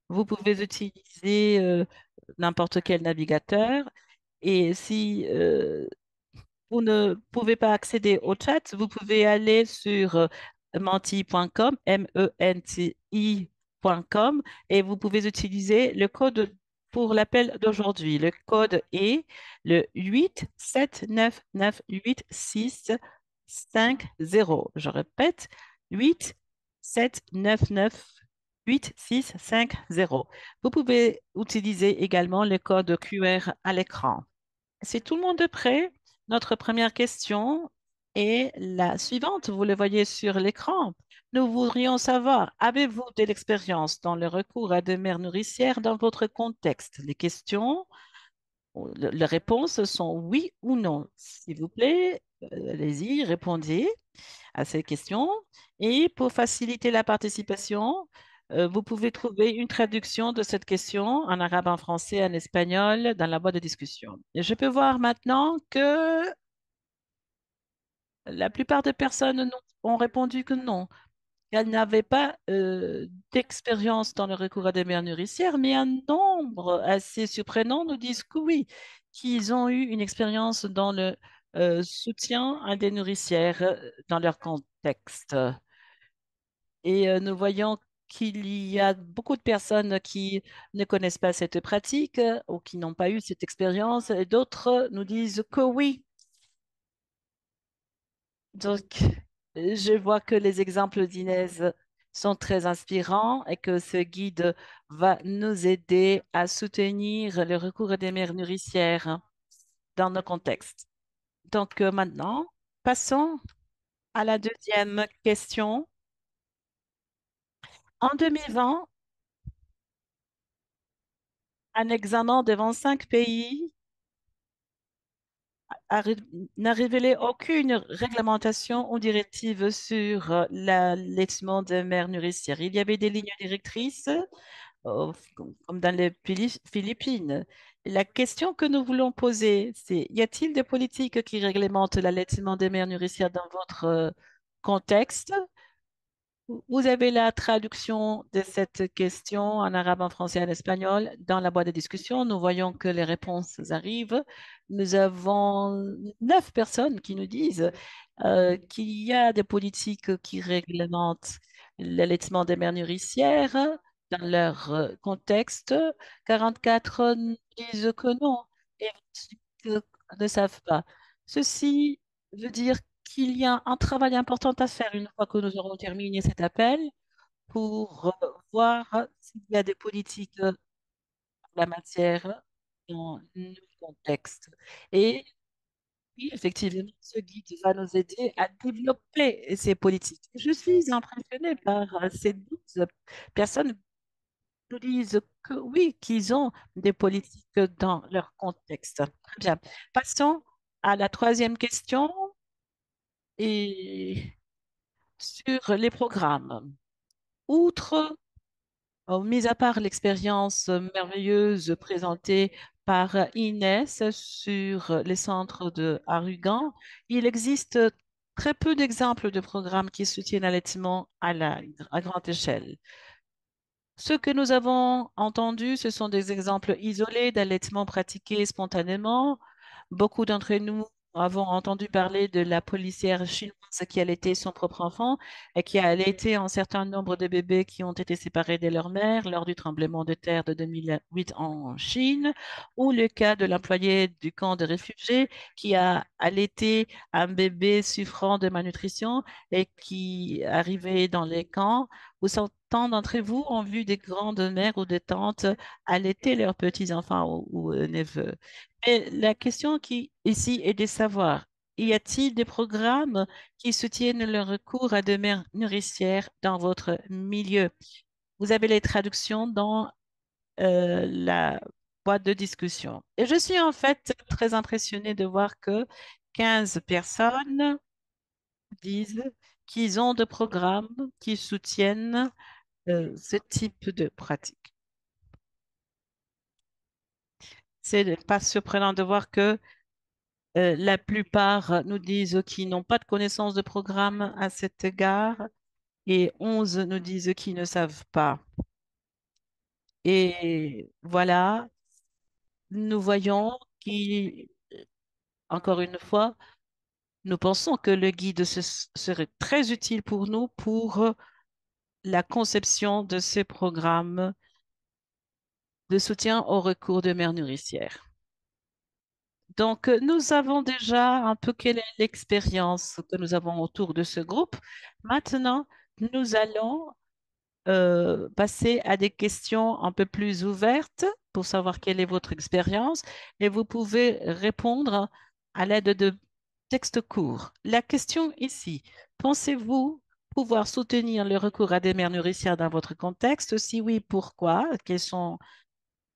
Vous pouvez utiliser n'importe quel navigateur et si vous ne pouvez pas accéder au chat, vous pouvez aller sur menti.com, menti.com, et vous pouvez utiliser le code pour l'appel d'aujourd'hui. Le code est le 8799865 0. Je répète, 8799865 0. Vous pouvez utiliser également le code QR à l'écran. Si tout le monde est prêt, notre première question est la suivante. Vous le voyez sur l'écran. Nous voudrions savoir, avez-vous de l'expérience dans le recours à des mères nourricières dans votre contexte? Les questions, les réponses sont oui ou non. S'il vous plaît, allez-y, répondez à ces questions. Et pour faciliter la participation, vous pouvez trouver une traduction de cette question en arabe, en français, en espagnol dans la boîte de discussion. Et je peux voir maintenant que la plupart des personnes ont répondu que non, qu'elles n'avaient pas d'expérience dans le recours à des mères nourricières, mais un nombre assez surprenant nous disent que oui, qu'ils ont eu une expérience dans le soutien à des nourricières dans leur contexte. Et nous voyons qu'il y a beaucoup de personnes qui ne connaissent pas cette pratique ou qui n'ont pas eu cette expérience, et d'autres nous disent que oui. Donc, je vois que les exemples d'Inès sont très inspirants et que ce guide va nous aider à soutenir le recours des mères nourricières dans nos contextes. Donc, maintenant, passons à la deuxième question. En 2020, un examen devant 5 pays n'a révélé aucune réglementation ou directive sur l'allaitement de mères nourricières. Il y avait des lignes directrices, comme dans les Philippines. La question que nous voulons poser, c'est, y a-t-il des politiques qui réglementent l'allaitement des mères nourricières dans votre contexte? Vous avez la traduction de cette question en arabe, en français, en espagnol dans la boîte de discussion. Nous voyons que les réponses arrivent. Nous avons 9 personnes qui nous disent qu'il y a des politiques qui réglementent l'allaitement des mères nourricières dans leur contexte. 44 disent que non et 28 ne savent pas. Ceci veut dire qu'il y a un travail important à faire une fois que nous aurons terminé cet appel pour voir s'il y a des politiques en la matière dans le contexte. Et oui, effectivement, ce guide va nous aider à développer ces politiques. Je suis impressionnée par ces 12 personnes qui nous disent que oui, qu'ils ont des politiques dans leur contexte. Très bien. Passons à la troisième question et sur les programmes. Outre, mis à part l'expérience merveilleuse présentée par Inès sur les centres de Arugan, il existe très peu d'exemples de programmes qui soutiennent l'allaitement à grande échelle. Ce que nous avons entendu, ce sont des exemples isolés d'allaitement pratiqué spontanément. Beaucoup d'entre nous avons entendu parler de la policière chinoise qui allaitait son propre enfant et qui a allaité un certain nombre de bébés qui ont été séparés de leur mère lors du tremblement de terre de 2008 en Chine, ou le cas de l'employé du camp de réfugiés qui a allaité un bébé souffrant de malnutrition et qui arrivait dans les camps où certains d'entre vous ont vu des grandes mères ou des tantes allaiter leurs petits-enfants ou neveux. Mais la question qui ici est de savoir, y a-t-il des programmes qui soutiennent le recours à des mères nourricières dans votre milieu? Vous avez les traductions dans la boîte de discussion. Et je suis en fait très impressionnée de voir que 15 personnes disent qu'ils ont des programmes qui soutiennent ce type de pratique. C'est pas surprenant de voir que la plupart nous disent qu'ils n'ont pas de connaissance de programme à cet égard et 11 nous disent qu'ils ne savent pas. Et voilà, nous voyons encore une fois, nous pensons que le guide serait très utile pour nous pour la conception de ces programmes de soutien au recours de mères nourricières. Donc, nous avons déjà un peu quelle est l'expérience que nous avons autour de ce groupe. Maintenant, nous allons passer à des questions un peu plus ouvertes pour savoir quelle est votre expérience et vous pouvez répondre à l'aide de textes courts. La question ici, pensez-vous pouvoir soutenir le recours à des mères nourricières dans votre contexte? Si oui, pourquoi? Quels sont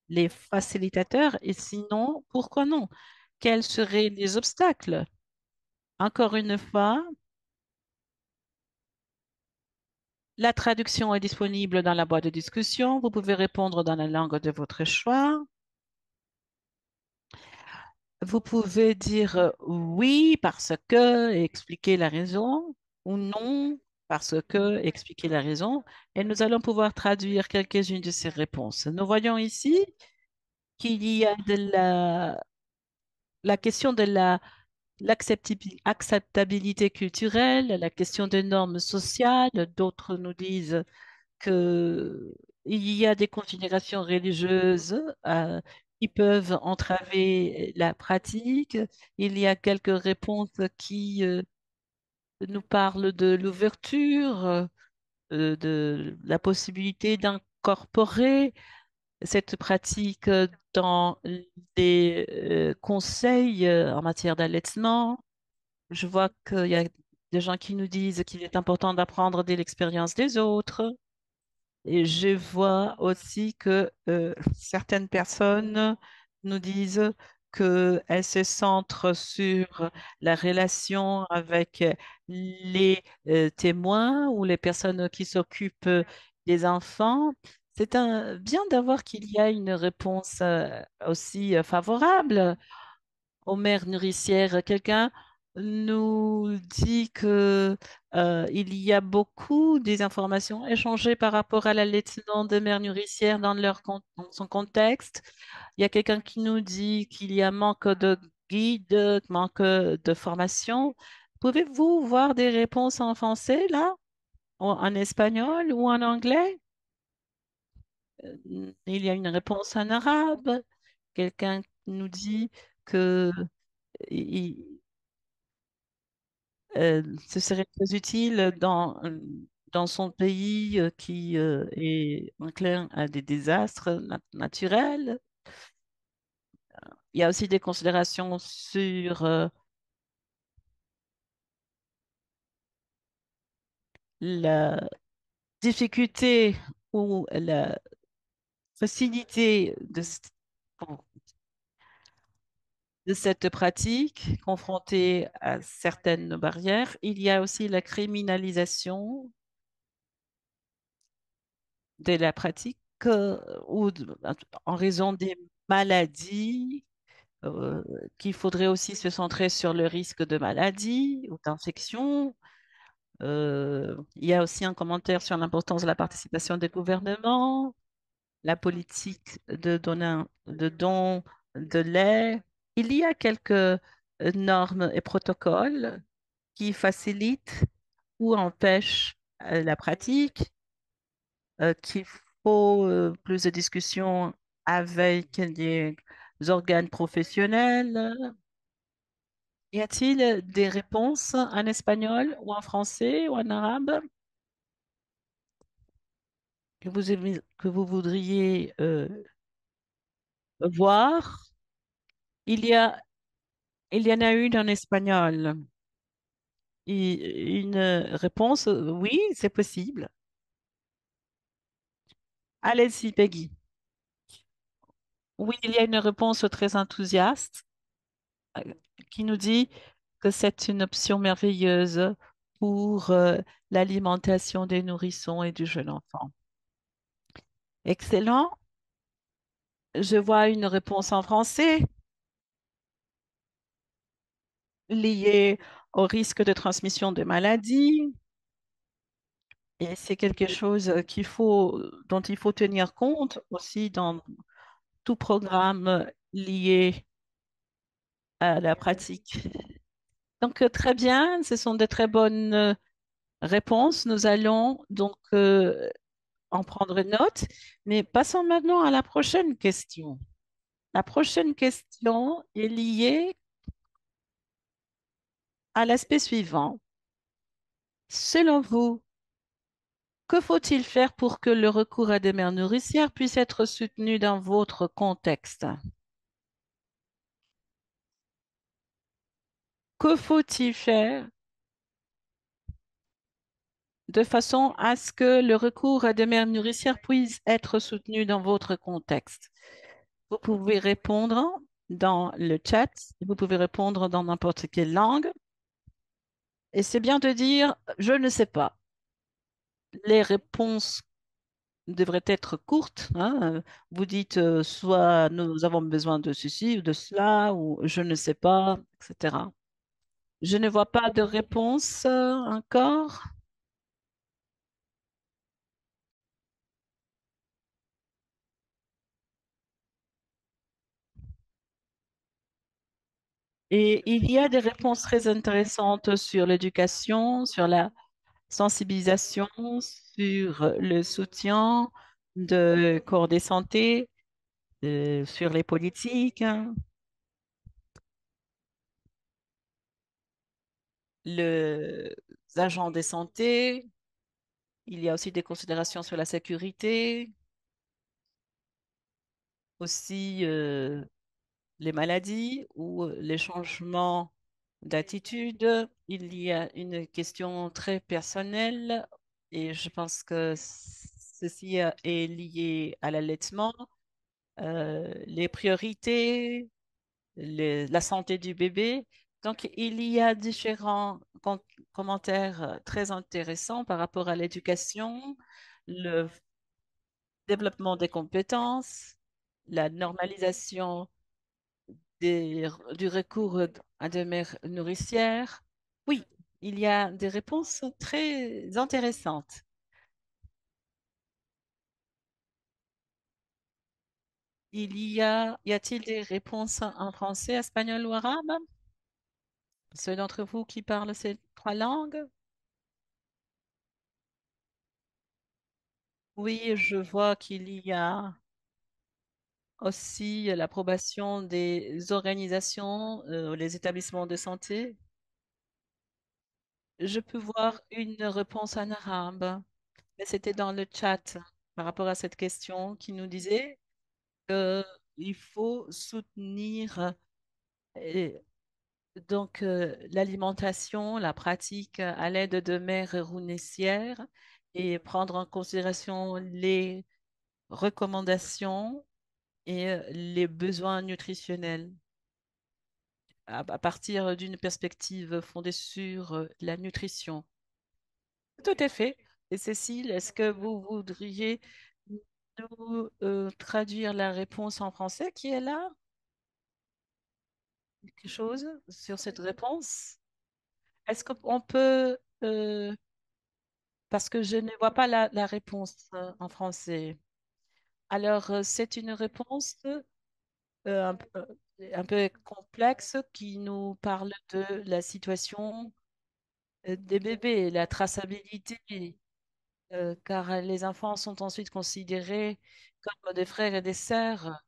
les facilitateurs et sinon, pourquoi non? Quels seraient les obstacles? Encore une fois, la traduction est disponible dans la boîte de discussion. Vous pouvez répondre dans la langue de votre choix. Vous pouvez dire oui parce que et expliquer la raison ou non parce que expliquer la raison et nous allons pouvoir traduire quelques-unes de ces réponses. Nous voyons ici qu'il y a la question de l'acceptabilité culturelle, la question des normes sociales. D'autres nous disent que il y a des considérations religieuses qui peuvent entraver la pratique. Il y a quelques réponses qui nous parlent de l'ouverture, de la possibilité d'incorporer cette pratique dans les conseils en matière d'allaitement. Je vois qu'il y a des gens qui nous disent qu'il est important d'apprendre de l'expérience des autres. Et je vois aussi que certaines personnes nous disent qu'elles se centrent sur la relation avec les témoins ou les personnes qui s'occupent des enfants. Bien d'avoir qu'il y a une réponse aussi favorable aux mères nourricières. Quelqu'un nous dit que il y a beaucoup des informations échangées par rapport à l'allaitement des mères nourricières dans son contexte. Il y a quelqu'un qui nous dit qu'il y a manque de guide, manque de formation. Pouvez-vous voir des réponses en français là, en espagnol ou en anglais? Il y a une réponse en arabe. Quelqu'un nous dit que ce serait très utile dans son pays qui est enclin à des désastres naturels. Il y a aussi des considérations sur la difficulté ou la facilité de cette pratique confrontée à certaines barrières. Il y a aussi la criminalisation de la pratique ou en raison des maladies euh, qu'il faudrait aussi se centrer sur le risque de maladie ou d'infection. Il y a aussi un commentaire sur l'importance de la participation des gouvernements, la politique de don de lait. Il y a quelques normes et protocoles qui facilitent ou empêchent la pratique, qu'il faut plus de discussions avec les organes professionnels. Y a-t-il des réponses en espagnol ou en français ou en arabe que vous voudriez voir? Il y a, il y en a une en espagnol. Une réponse, oui, c'est possible. Allez-y, Peggy. Oui, il y a une réponse très enthousiaste euh, qui nous dit que c'est une option merveilleuse pour l'alimentation des nourrissons et du jeune enfant. Excellent. Je vois une réponse en français liée au risque de transmission de maladies. Et c'est quelque chose dont il faut tenir compte aussi dans tout programme lié à la pratique. Donc, très bien, ce sont de très bonnes réponses. Nous allons donc en prendre note. Mais passons maintenant à la prochaine question. La prochaine question est liée à l'aspect suivant. Selon vous, que faut-il faire pour que le recours à des mères nourricières puisse être soutenu dans votre contexte? Que faut-il faire de façon à ce que le recours à des mères nourricières puisse être soutenu dans votre contexte? Vous pouvez répondre dans le chat, vous pouvez répondre dans n'importe quelle langue. Et c'est bien de dire, je ne sais pas. Les réponses devraient être courtes, hein. Vous dites soit nous avons besoin de ceci ou de cela, ou je ne sais pas, etc. Je ne vois pas de réponse encore. Et il y a des réponses très intéressantes sur l'éducation, sur la sensibilisation, sur le soutien de corps de santé, sur les politiques, hein, les agents de santé. Il y a aussi des considérations sur la sécurité, aussi les maladies ou les changements d'attitude. Il y a une question très personnelle et je pense que ceci est lié à l'allaitement, les priorités, la santé du bébé. Donc, il y a différents commentaires très intéressants par rapport à l'éducation, le développement des compétences, la normalisation du recours à des mères nourricières. Oui, il y a des réponses très intéressantes. Y a-t-il des réponses en français, espagnol ou arabe? Ceux d'entre vous qui parlent ces trois langues? Oui, je vois qu'il y a aussi l'approbation des organisations, les établissements de santé. Je peux voir une réponse en arabe, mais c'était dans le chat par rapport à cette question qui nous disait qu'il faut soutenir euh, l'alimentation, la pratique à l'aide de mères nourricières et prendre en considération les recommandations et les besoins nutritionnels à partir d'une perspective fondée sur la nutrition. Tout à fait. Et Cécile, est-ce que vous voudriez nous traduire la réponse en français qui est là? quelque chose sur cette réponse? Est-ce qu'on peut, parce que je ne vois pas la réponse en français. Alors, c'est une réponse un peu complexe qui nous parle de la situation des bébés, la traçabilité, car les enfants sont ensuite considérés comme des frères et des sœurs,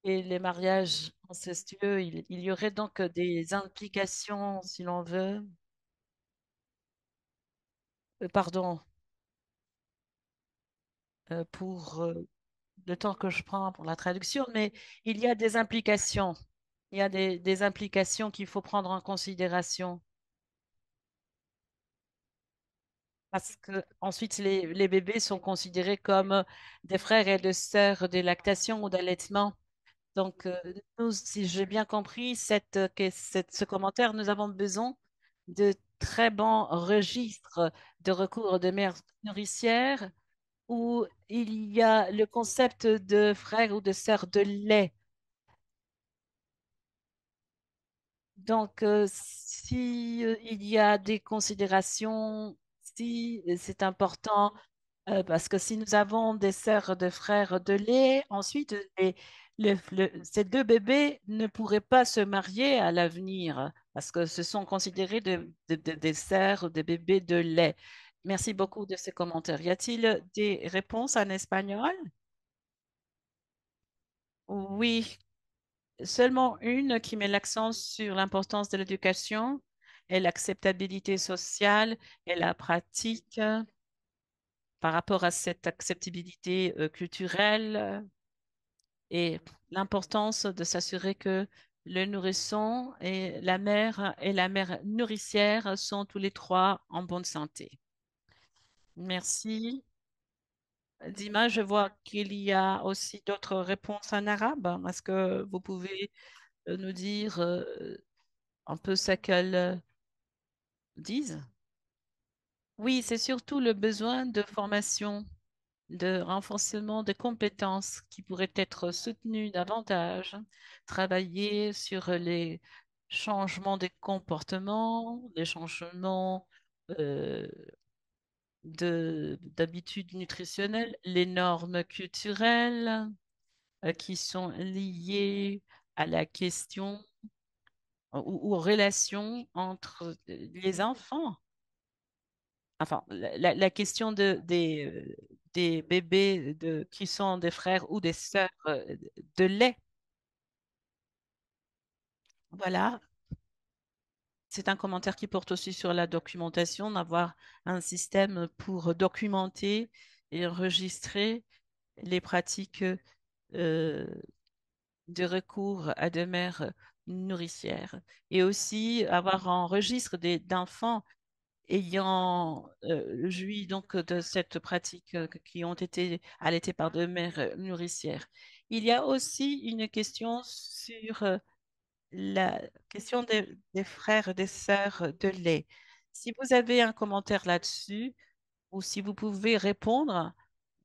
et les mariages incestueux, il y aurait donc des implications, si l'on veut, pardon, pour le temps que je prends pour la traduction, mais il y a des implications. Il y a des implications qu'il faut prendre en considération. Parce que ensuite, les bébés sont considérés comme des frères et des sœurs de lactation ou d'allaitement. Donc, nous, si j'ai bien compris ce commentaire, nous avons besoin de très bons registres de recours de mères nourricières où il y a le concept de frère ou de sœur de lait. Donc, si il y a des considérations, si c'est important, parce que si nous avons des sœurs de frères de lait, ensuite, ces deux bébés ne pourraient pas se marier à l'avenir, parce que ce sont considérés des sœurs, des bébés de lait. Merci beaucoup de ces commentaires. Y a-t-il des réponses en espagnol? Oui, seulement une qui met l'accent sur l'importance de l'éducation et l'acceptabilité sociale et la pratique par rapport à cette acceptabilité culturelle et l'importance de s'assurer que le nourrisson et la mère nourricière sont tous les trois en bonne santé. Merci. Dima, je vois qu'il y a aussi d'autres réponses en arabe. Est-ce que vous pouvez nous dire un peu ce qu'elles disent? Oui, c'est surtout le besoin de formation, de renforcement des compétences qui pourraient être soutenues davantage, travailler sur les changements des comportements, les changements euh, d'habitudes nutritionnelles, les normes culturelles qui sont liées à la question ou aux relations entre les enfants. Enfin, la question des bébés qui sont des frères ou des sœurs de lait. Voilà, c'est un commentaire qui porte aussi sur la documentation, d'avoir un système pour documenter et enregistrer les pratiques euh, de recours à des mères nourricières et aussi avoir un registre d'enfants ayant joui donc de cette pratique qui ont été allaités par des mères nourricières. Il y a aussi une question sur la question des frères et des sœurs de lait. Si vous avez un commentaire là-dessus, ou si vous pouvez répondre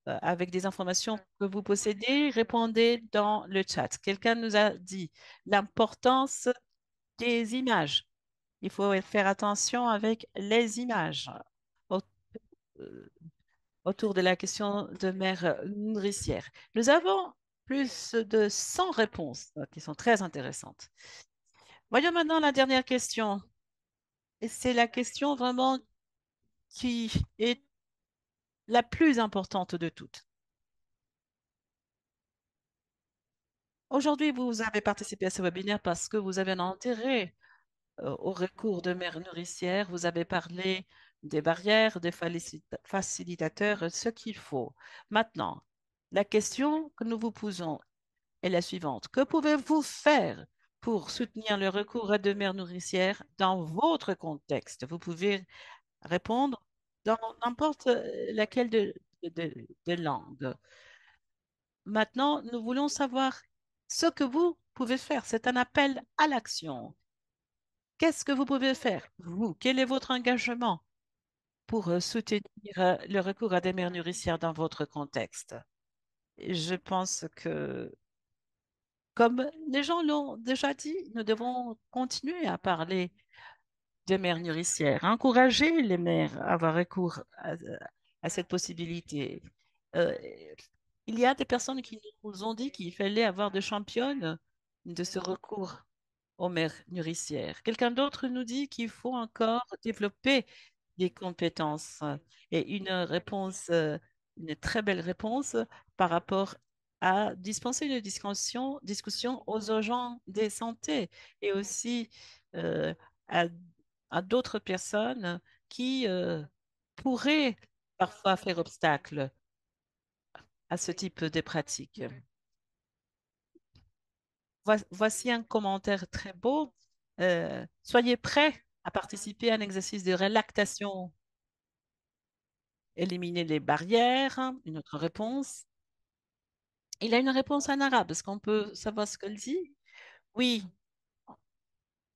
avec des informations que vous possédez, répondez dans le chat. Quelqu'un nous a dit l'importance des images. Il faut faire attention avec les images au- euh, autour de la question de mère nourricière. Nous avons plus de 100 réponses qui sont très intéressantes. Voyons maintenant la dernière question. Et c'est la question vraiment qui est la plus importante de toutes. Aujourd'hui, vous avez participé à ce webinaire parce que vous avez un intérêt au recours de mères nourricières. Vous avez parlé des barrières, des facilitateurs, ce qu'il faut. Maintenant, la question que nous vous posons est la suivante. Que pouvez-vous faire pour soutenir le recours à de mères nourricières dans votre contexte? Vous pouvez répondre dans n'importe laquelle de langues. Maintenant, nous voulons savoir ce que vous pouvez faire. C'est un appel à l'action. Qu'est-ce que vous pouvez faire, vous? Quel est votre engagement pour soutenir le recours à des mères nourricières dans votre contexte? Je pense que Comme les gens l'ont déjà dit, nous devons continuer à parler des mères nourricières, encourager les mères à avoir recours à cette possibilité. Euh, il y a des personnes qui nous ont dit qu'il fallait avoir des championnes de ce recours aux mères nourricières. Quelqu'un d'autre nous dit qu'il faut encore développer des compétences et une réponse, une très belle réponse par rapport à dispenser une discussion aux agents de santé et aussi euh, à, à d'autres personnes qui pourraient parfois faire obstacle à ce type de pratique. Voici un commentaire très beau. Soyez prêts à participer à un exercice de relactation. Éliminer les barrières. Une autre réponse. Il a une réponse en arabe. Est-ce qu'on peut savoir ce qu'elle dit? Oui,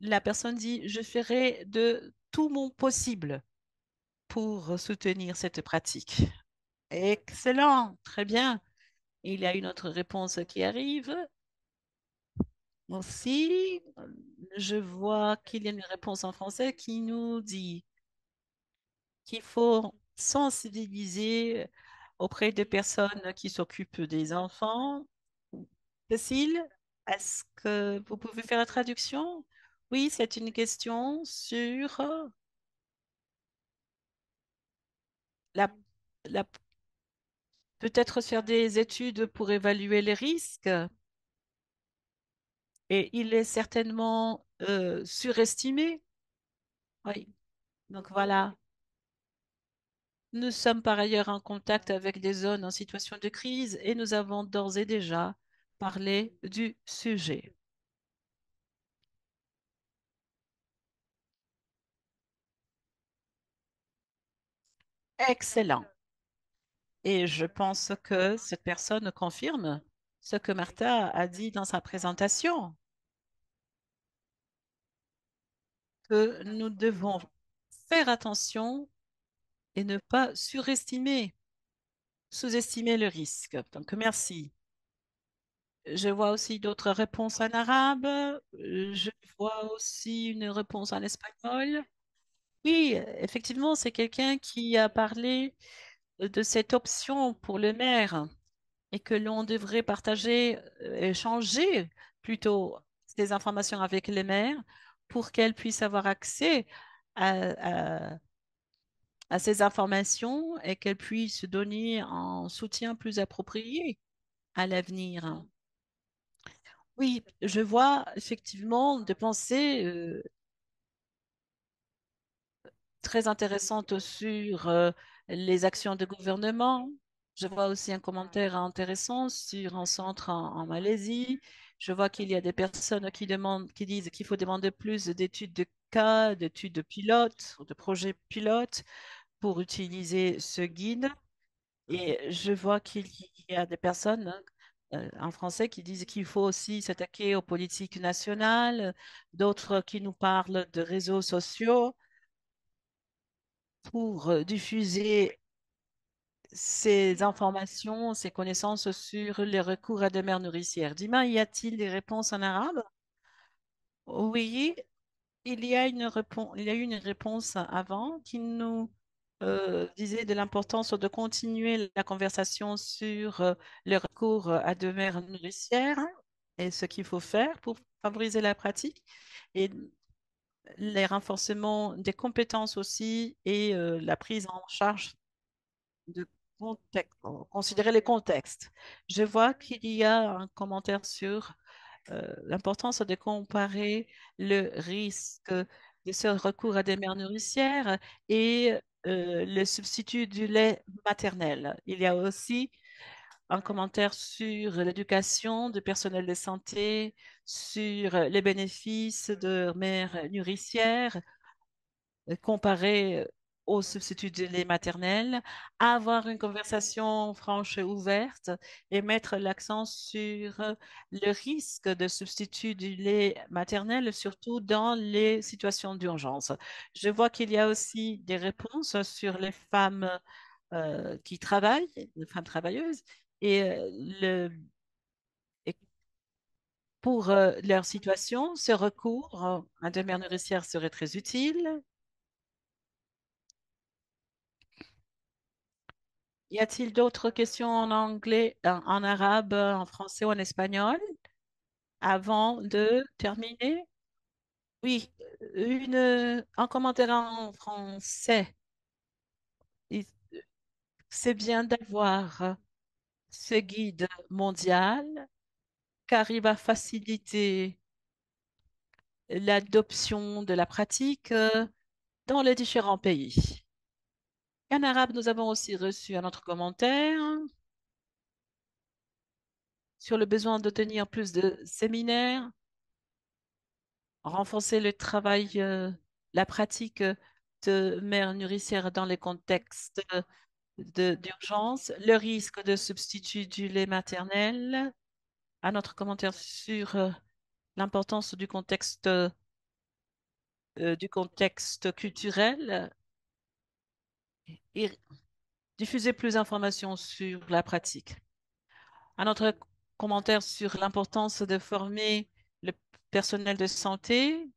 la personne dit, je ferai de tout mon possible pour soutenir cette pratique. Excellent, très bien. Il y a une autre réponse qui arrive. Aussi, je vois qu'il y a une réponse en français qui nous dit qu'il faut sensibiliser auprès des personnes qui s'occupent des enfants. Cécile, est-ce que vous pouvez faire la traduction? Oui, c'est une question sur la, la- peut-être faire des études pour évaluer les risques. Et il est certainement surestimé. Oui, donc voilà. Nous sommes par ailleurs en contact avec des zones en situation de crise et nous avons d'ores et déjà parlé du sujet. Excellent. Et je pense que cette personne confirme ce que Martha a dit dans sa présentation, que nous devons faire attention et ne pas surestimer, sous-estimer le risque. Donc, merci. Je vois aussi d'autres réponses en arabe. Je vois aussi une réponse en espagnol. Oui, effectivement, c'est quelqu'un qui a parlé de cette option pour le maire et que l'on devrait partager, échanger plutôt ces informations avec les maires pour qu'elles puissent avoir accès à, à- à ces informations et qu'elles puissent donner un soutien plus approprié à l'avenir. Oui, je vois effectivement des pensées très intéressantes sur les actions de gouvernement. Je vois aussi un commentaire intéressant sur un centre en Malaisie. Je vois qu'il y a des personnes qui demandent, qui disent qu'il faut demander plus d'études de cas, d'études de pilotes, de projets pilotes pour utiliser ce guide. Et je vois qu'il y a des personnes en français qui disent qu'il faut aussi s'attaquer aux politiques nationales, d'autres qui nous parlent de réseaux sociaux pour diffuser ces informations, ces connaissances sur les recours à des mères nourricières. Dima, y a-t-il des réponses en arabe? Oui, il y a une réponse, il y a eu une réponse avant qui nous disait de l'importance de continuer la conversation sur le recours à des mères nourricières et ce qu'il faut faire pour favoriser la pratique et les renforcements des compétences aussi et la prise en charge de considérer les contextes. Je vois qu'il y a un commentaire sur l'importance de comparer le risque de ce recours à des mères nourricières et le substitut du lait maternel. Il y a aussi un commentaire sur l'éducation du personnel de santé, sur les bénéfices de mères nourricières comparé au substitut de lait maternel, avoir une conversation franche et ouverte et mettre l'accent sur le risque de substitut du lait maternel, surtout dans les situations d'urgence. Je vois qu'il y a aussi des réponses sur les femmes qui travaillent, les femmes travailleuses, et le Pour leur situation, ce recours à des mères nourricières serait très utile. Y a-t-il d'autres questions en anglais, en arabe, en français ou en espagnol avant de terminer? Oui, un commentaire en français. Il- C'est bien d'avoir ce guide mondial car il va faciliter l'adoption de la pratique dans les différents pays. En arabe, nous avons aussi reçu un autre commentaire sur le besoin de tenir plus de séminaires, renforcer le travail, la pratique de mère nourricière dans les contextes d'urgence, le risque de substitut du lait maternel, un autre commentaire sur l'importance du contexte culturel et diffuser plus d'informations sur la pratique. Un autre commentaire sur l'importance de former le personnel de santé,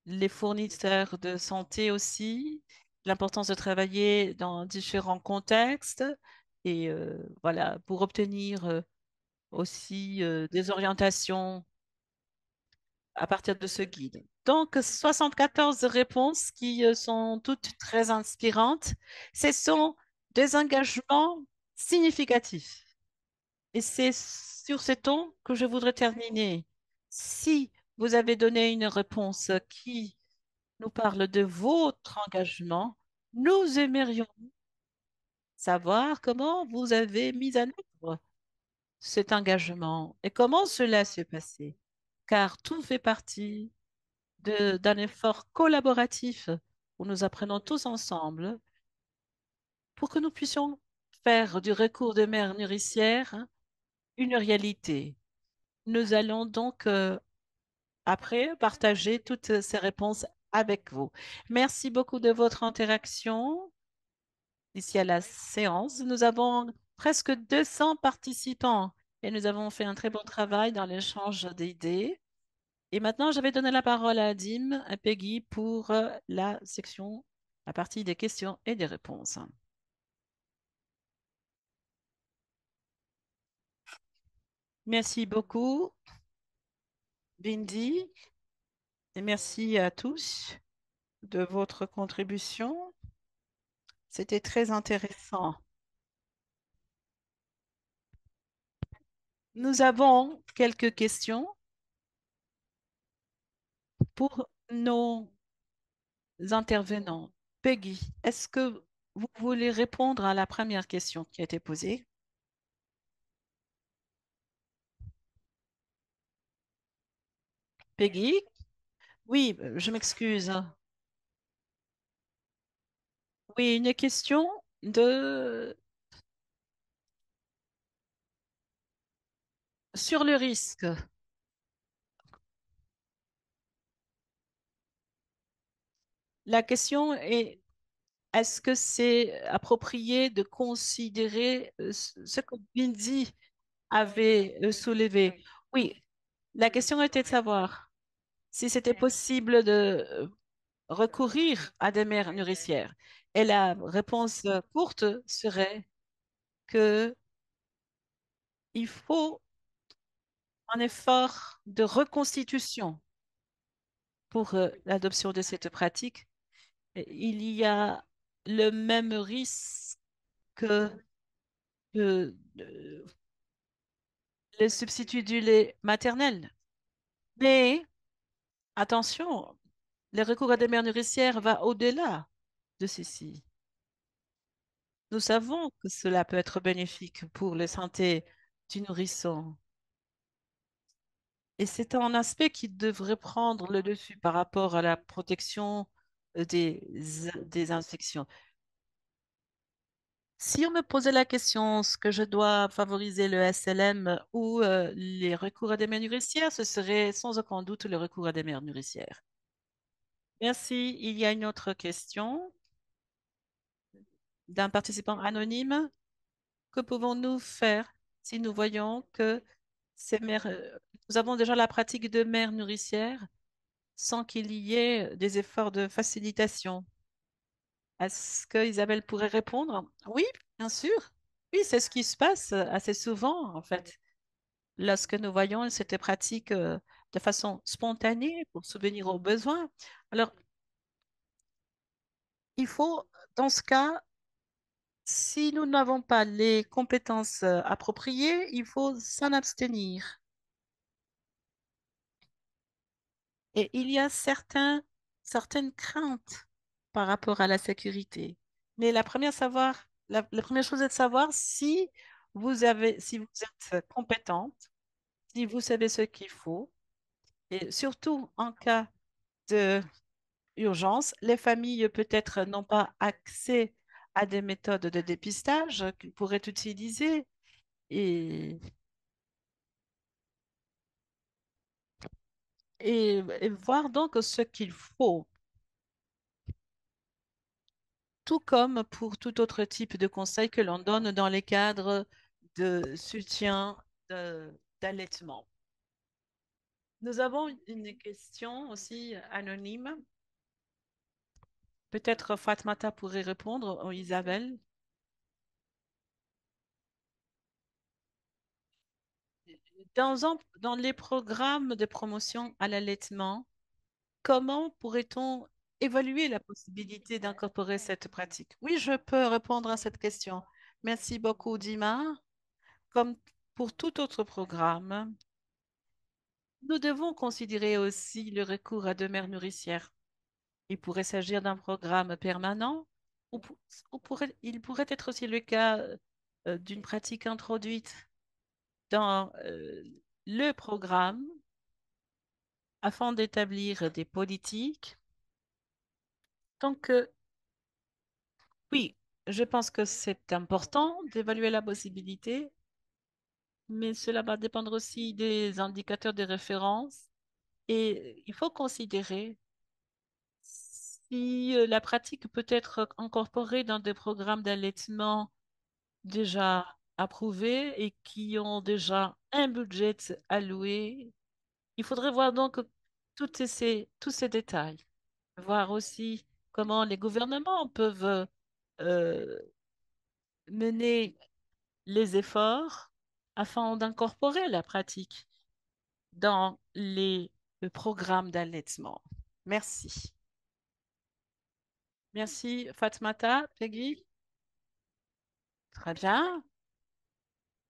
les fournisseurs de santé aussi, l'importance de travailler dans différents contextes et voilà, pour obtenir aussi des orientations à partir de ce guide. Donc, 74 réponses qui sont toutes très inspirantes. Ce sont des engagements significatifs. Et c'est sur ce ton que je voudrais terminer. Si vous avez donné une réponse qui nous parle de votre engagement, nous aimerions savoir comment vous avez mis en œuvre cet engagement et comment cela s'est passé. Car tout fait partie d'un effort collaboratif où nous apprenons tous ensemble pour que nous puissions faire du recours de mère nourricière une réalité. Nous allons donc après partager toutes ces réponses avec vous. Merci beaucoup de votre interaction ici à la séance. Nous avons presque 200 participants et nous avons fait un très bon travail dans l'échange d'idées. Et maintenant, je vais donner la parole à Dim, à Peggy pour la section, la partie des questions et des réponses. Merci beaucoup, Bindi, et merci à tous de votre contribution. C'était très intéressant. Nous avons quelques questions pour nos intervenants. Peggy, est-ce que vous voulez répondre à la première question qui a été posée? Peggy? Oui, je m'excuse. Oui, une question de sur le risque. La question est, est-ce que c'est approprié de considérer ce que Bindi avait soulevé? Oui, la question était de savoir si c'était possible de recourir à des mères nourricières. Et la réponse courte serait que il faut un effort de reconstitution pour l'adoption de cette pratique. Il y a le même risque que le substitut du lait maternel. Mais attention, le recours à des mères nourricières va au-delà de ceci. Nous savons que cela peut être bénéfique pour la santé du nourrisson. Et c'est un aspect qui devrait prendre le dessus par rapport à la protection des infections. Si on me posait la question, est-ce que je dois favoriser le SLM ou les recours à des mères nourricières, ce serait sans aucun doute le recours à des mères nourricières. Merci. Il y a une autre question d'un participant anonyme. Que pouvons-nous faire si nous voyons que ces mères, nous avons déjà la pratique de mère nourricière sans qu'il y ait des efforts de facilitation. Est-ce que Isabelle pourrait répondre? Oui, bien sûr. Oui, c'est ce qui se passe assez souvent, en fait, lorsque nous voyons cette pratique de façon spontanée pour subvenir aux besoins. Alors, il faut, dans ce cas, si nous n'avons pas les compétences appropriées, il faut s'en abstenir. Et il y a certaines craintes par rapport à la sécurité. Mais la première chose est de savoir si vous êtes compétente, si vous savez ce qu'il faut. Et surtout en cas d'urgence, les familles peut-être n'ont pas accès à des méthodes de dépistage qu'ils pourraient utiliser et, et voir donc ce qu'il faut. Tout comme pour tout autre type de conseil que l'on donne dans les cadres de soutien d'allaitement. Nous avons une question aussi anonyme. Peut-être Fatmata pourrait répondre, ou Isabelle. Dans les programmes de promotion à l'allaitement, comment pourrait-on évaluer la possibilité d'incorporer cette pratique? Oui, je peux répondre à cette question. Merci beaucoup, Dima. Comme pour tout autre programme, nous devons considérer aussi le recours à deux mères nourricières. Il pourrait s'agir d'un programme permanent ou, il pourrait être aussi le cas d'une pratique introduite dans le programme afin d'établir des politiques. Donc, oui, je pense que c'est important d'évaluer la possibilité, mais cela va dépendre aussi des indicateurs de référence et il faut considérer si la pratique peut être incorporée dans des programmes d'allaitement déjà approuvés et qui ont déjà un budget alloué, il faudrait voir donc tous ces détails, voir aussi comment les gouvernements peuvent euh, mener les efforts afin d'incorporer la pratique dans les programmes d'allaitement. Merci. Merci, Fatmata. Peggy? Très bien.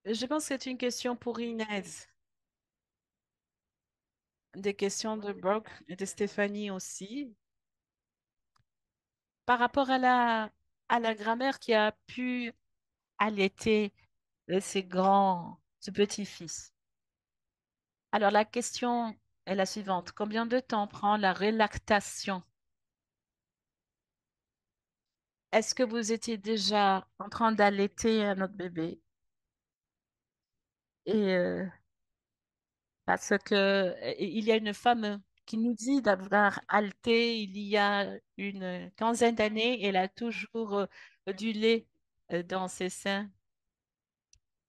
Je pense que c'est une question pour Inès. Des questions de Brooke et de Stéphanie aussi. Par rapport à la grammaire qui a pu allaiter ce petit-fils. Alors, la question est la suivante. Combien de temps prend la relactation? Est-ce que vous étiez déjà en train d'allaiter notre bébé? Et parce que il y a une femme qui nous dit d'avoir allaité il y a une quinzaine d'années et elle a toujours du lait dans ses seins.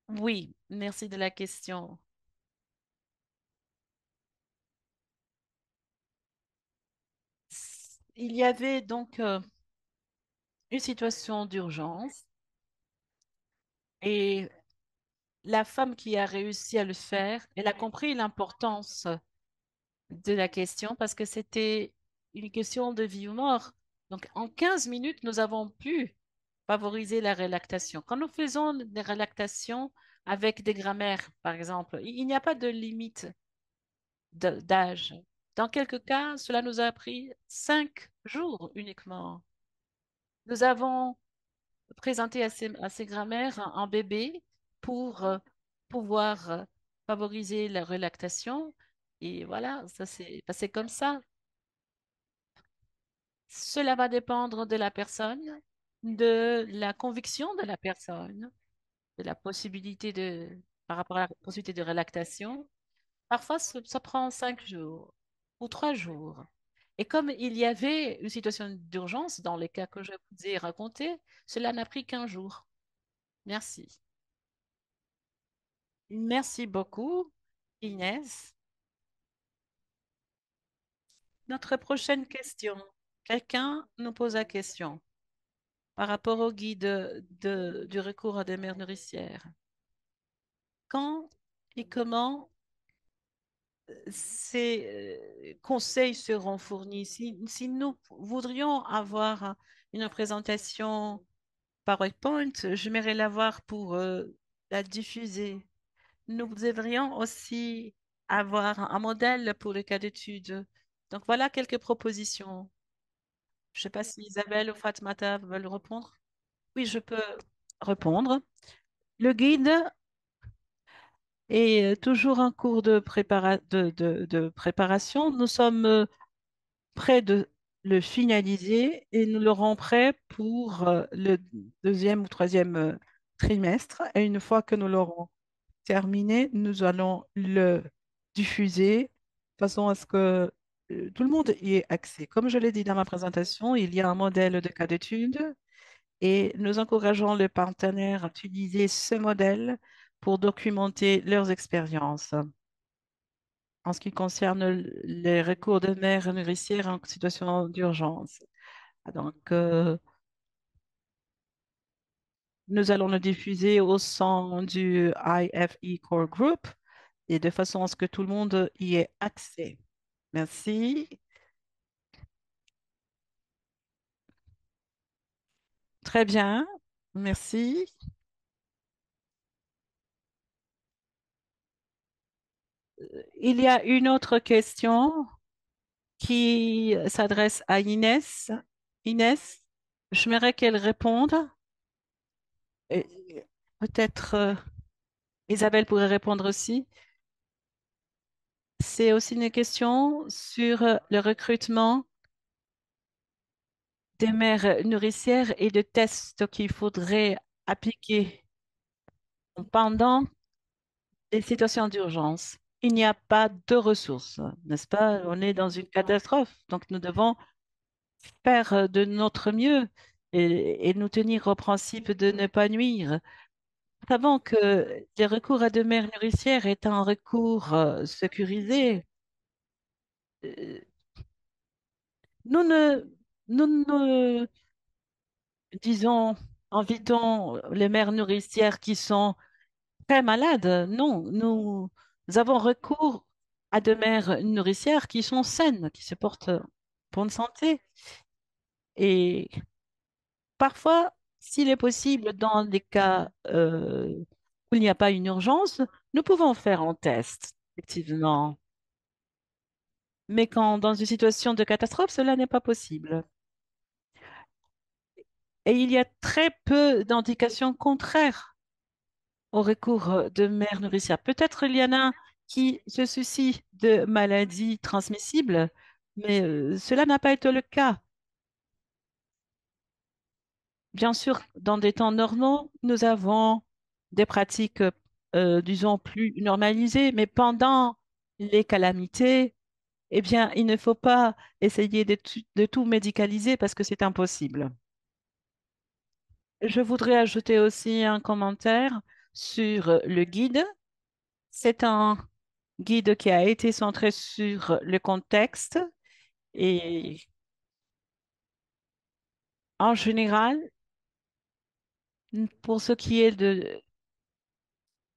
Oui, merci de la question. Il y avait donc une situation d'urgence et la femme qui a réussi à le faire, elle a compris l'importance de la question parce que c'était une question de vie ou mort. Donc, en 15 minutes, nous avons pu favoriser la relactation. Quand nous faisons des relactations avec des grammaires, par exemple, il n'y a pas de limite d'âge. Dans quelques cas, cela nous a pris 5 jours uniquement. Nous avons présenté à ces grammaires un bébé pour pouvoir favoriser la relactation. Et voilà, ça s'est passé comme ça. Cela va dépendre de la personne, de la conviction de la personne, de la possibilité par rapport à la possibilité de relactation. Parfois, ça prend 5 jours ou 3 jours. Et comme il y avait une situation d'urgence dans les cas que je vous ai racontés, cela n'a pris qu'un jour. Merci. Merci beaucoup. Inès, notre prochaine question. Quelqu'un nous pose la question par rapport au guide du recours à des mères nourricières. Quand et comment ces conseils seront fournis? Si nous voudrions avoir une présentation PowerPoint, j'aimerais l'avoir pour la diffuser. Nous devrions aussi avoir un modèle pour le cas d'étude. Donc voilà quelques propositions. Je ne sais pas si Isabelle ou Fatmata veulent répondre. Oui, je peux répondre. Le guide est toujours en cours de préparation. Nous sommes près de le finaliser et nous l'aurons prêt pour le deuxième ou troisième trimestre. Et une fois que nous l'aurons terminé, nous allons le diffuser de façon à ce que tout le monde y ait accès. Comme je l'ai dit dans ma présentation, il y a un modèle de cas d'étude et nous encourageons les partenaires à utiliser ce modèle pour documenter leurs expériences. En ce qui concerne les recours de mères nourricières en situation d'urgence. Donc, nous allons le diffuser au sein du IFE Core Group et de façon à ce que tout le monde y ait accès. Merci. Très bien. Merci. Il y a une autre question qui s'adresse à Inès. Inès, j'aimerais qu'elle réponde. Et peut-être Isabelle pourrait répondre aussi. C'est aussi une question sur le recrutement des mères nourricières et de tests qu'il faudrait appliquer pendant les situations d'urgence. Il n'y a pas de ressources, n'est-ce pas? On est dans une catastrophe, donc nous devons faire de notre mieux et nous tenir au principe de ne pas nuire. Nous savons que les recours à de mères nourricières est un recours sécurisé. Euh, Nous ne, nous ne disons, invitons les mères nourricières qui sont très malades. Non, nous avons recours à des mères nourricières qui sont saines, qui se portent en bonne santé. Et parfois, s'il est possible, dans des cas où il n'y a pas une urgence, nous pouvons faire un test, effectivement. Mais quand dans une situation de catastrophe, cela n'est pas possible. Et il y a très peu d'indications contraires au recours de mères nourricières. Peut-être il y en a qui se soucient de maladies transmissibles, mais cela n'a pas été le cas. Bien sûr, dans des temps normaux, nous avons des pratiques, disons, plus normalisées, mais pendant les calamités, eh bien, il ne faut pas essayer de tout médicaliser parce que c'est impossible. Je voudrais ajouter aussi un commentaire sur le guide. C'est un guide qui a été centré sur le contexte et en général, pour ce qui est de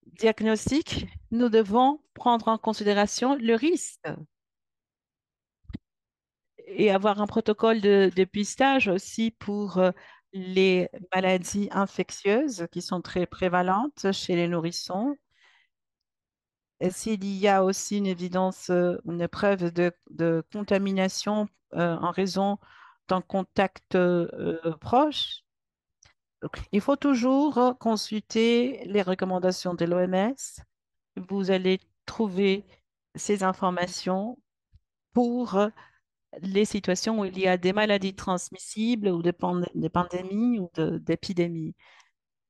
diagnostic, nous devons prendre en considération le risque et avoir un protocole de dépistage aussi pour les maladies infectieuses qui sont très prévalentes chez les nourrissons. Et s'il y a aussi une évidence, une preuve de contamination en raison d'un contact proche, donc, il faut toujours consulter les recommandations de l'OMS. Vous allez trouver ces informations pour les situations où il y a des maladies transmissibles ou des pandémies ou d'épidémies.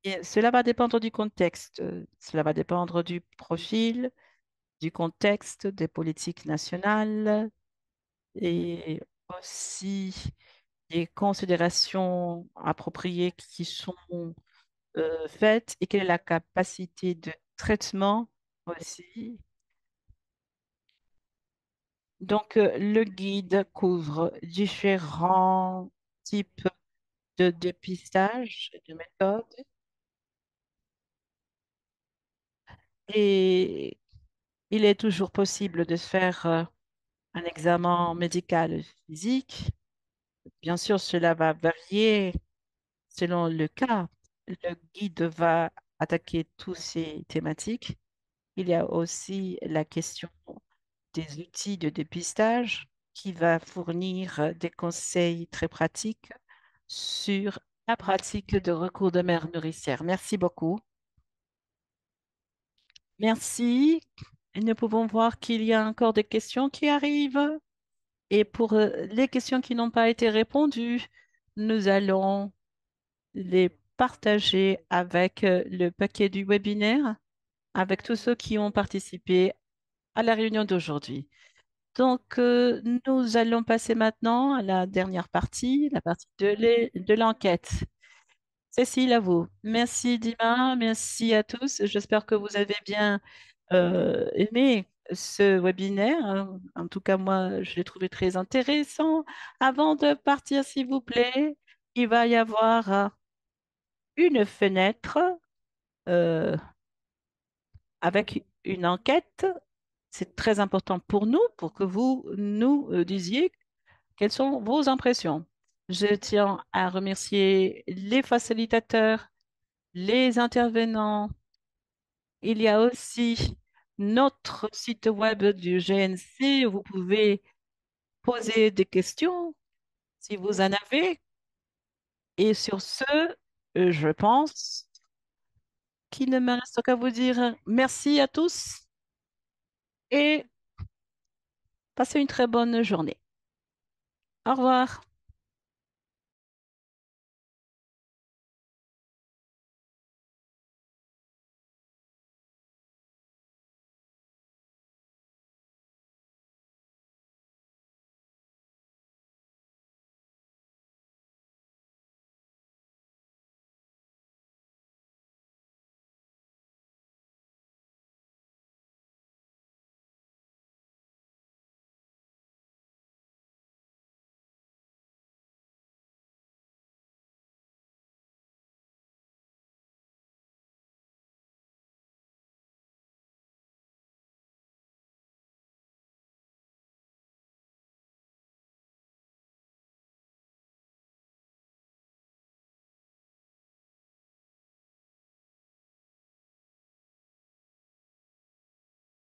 Et cela va dépendre du contexte, cela va dépendre du profil, du contexte, des politiques nationales et aussi des considérations appropriées qui sont faites et quelle est la capacité de traitement aussi. Donc, le guide couvre différents types de dépistage, de méthodes, et il est toujours possible de faire un examen médical physique. Bien sûr, cela va varier selon le cas. Le guide va attaquer toutes ces thématiques. Il y a aussi la question des outils de dépistage qui va fournir des conseils très pratiques sur la pratique de recours de mère nourricière. Merci beaucoup. Merci. Et nous pouvons voir qu'il y a encore des questions qui arrivent. Et pour les questions qui n'ont pas été répondues, nous allons les partager avec le paquet du webinaire, avec tous ceux qui ont participé à la réunion d'aujourd'hui. Donc, nous allons passer maintenant à la dernière partie, la partie de l'enquête. Cécile, à vous. Merci Dima, merci à tous. J'espère que vous avez bien aimé ce webinaire. En tout cas, moi, je l'ai trouvé très intéressant. Avant de partir, s'il vous plaît, il va y avoir une fenêtre euh, avec une enquête. C'est très important pour nous, pour que vous nous disiez quelles sont vos impressions. Je tiens à remercier les facilitateurs, les intervenants. Il y a aussi notre site web du GNC où vous pouvez poser des questions si vous en avez. Et sur ce, je pense qu'il ne me reste qu'à vous dire merci à tous et passez une très bonne journée. Au revoir.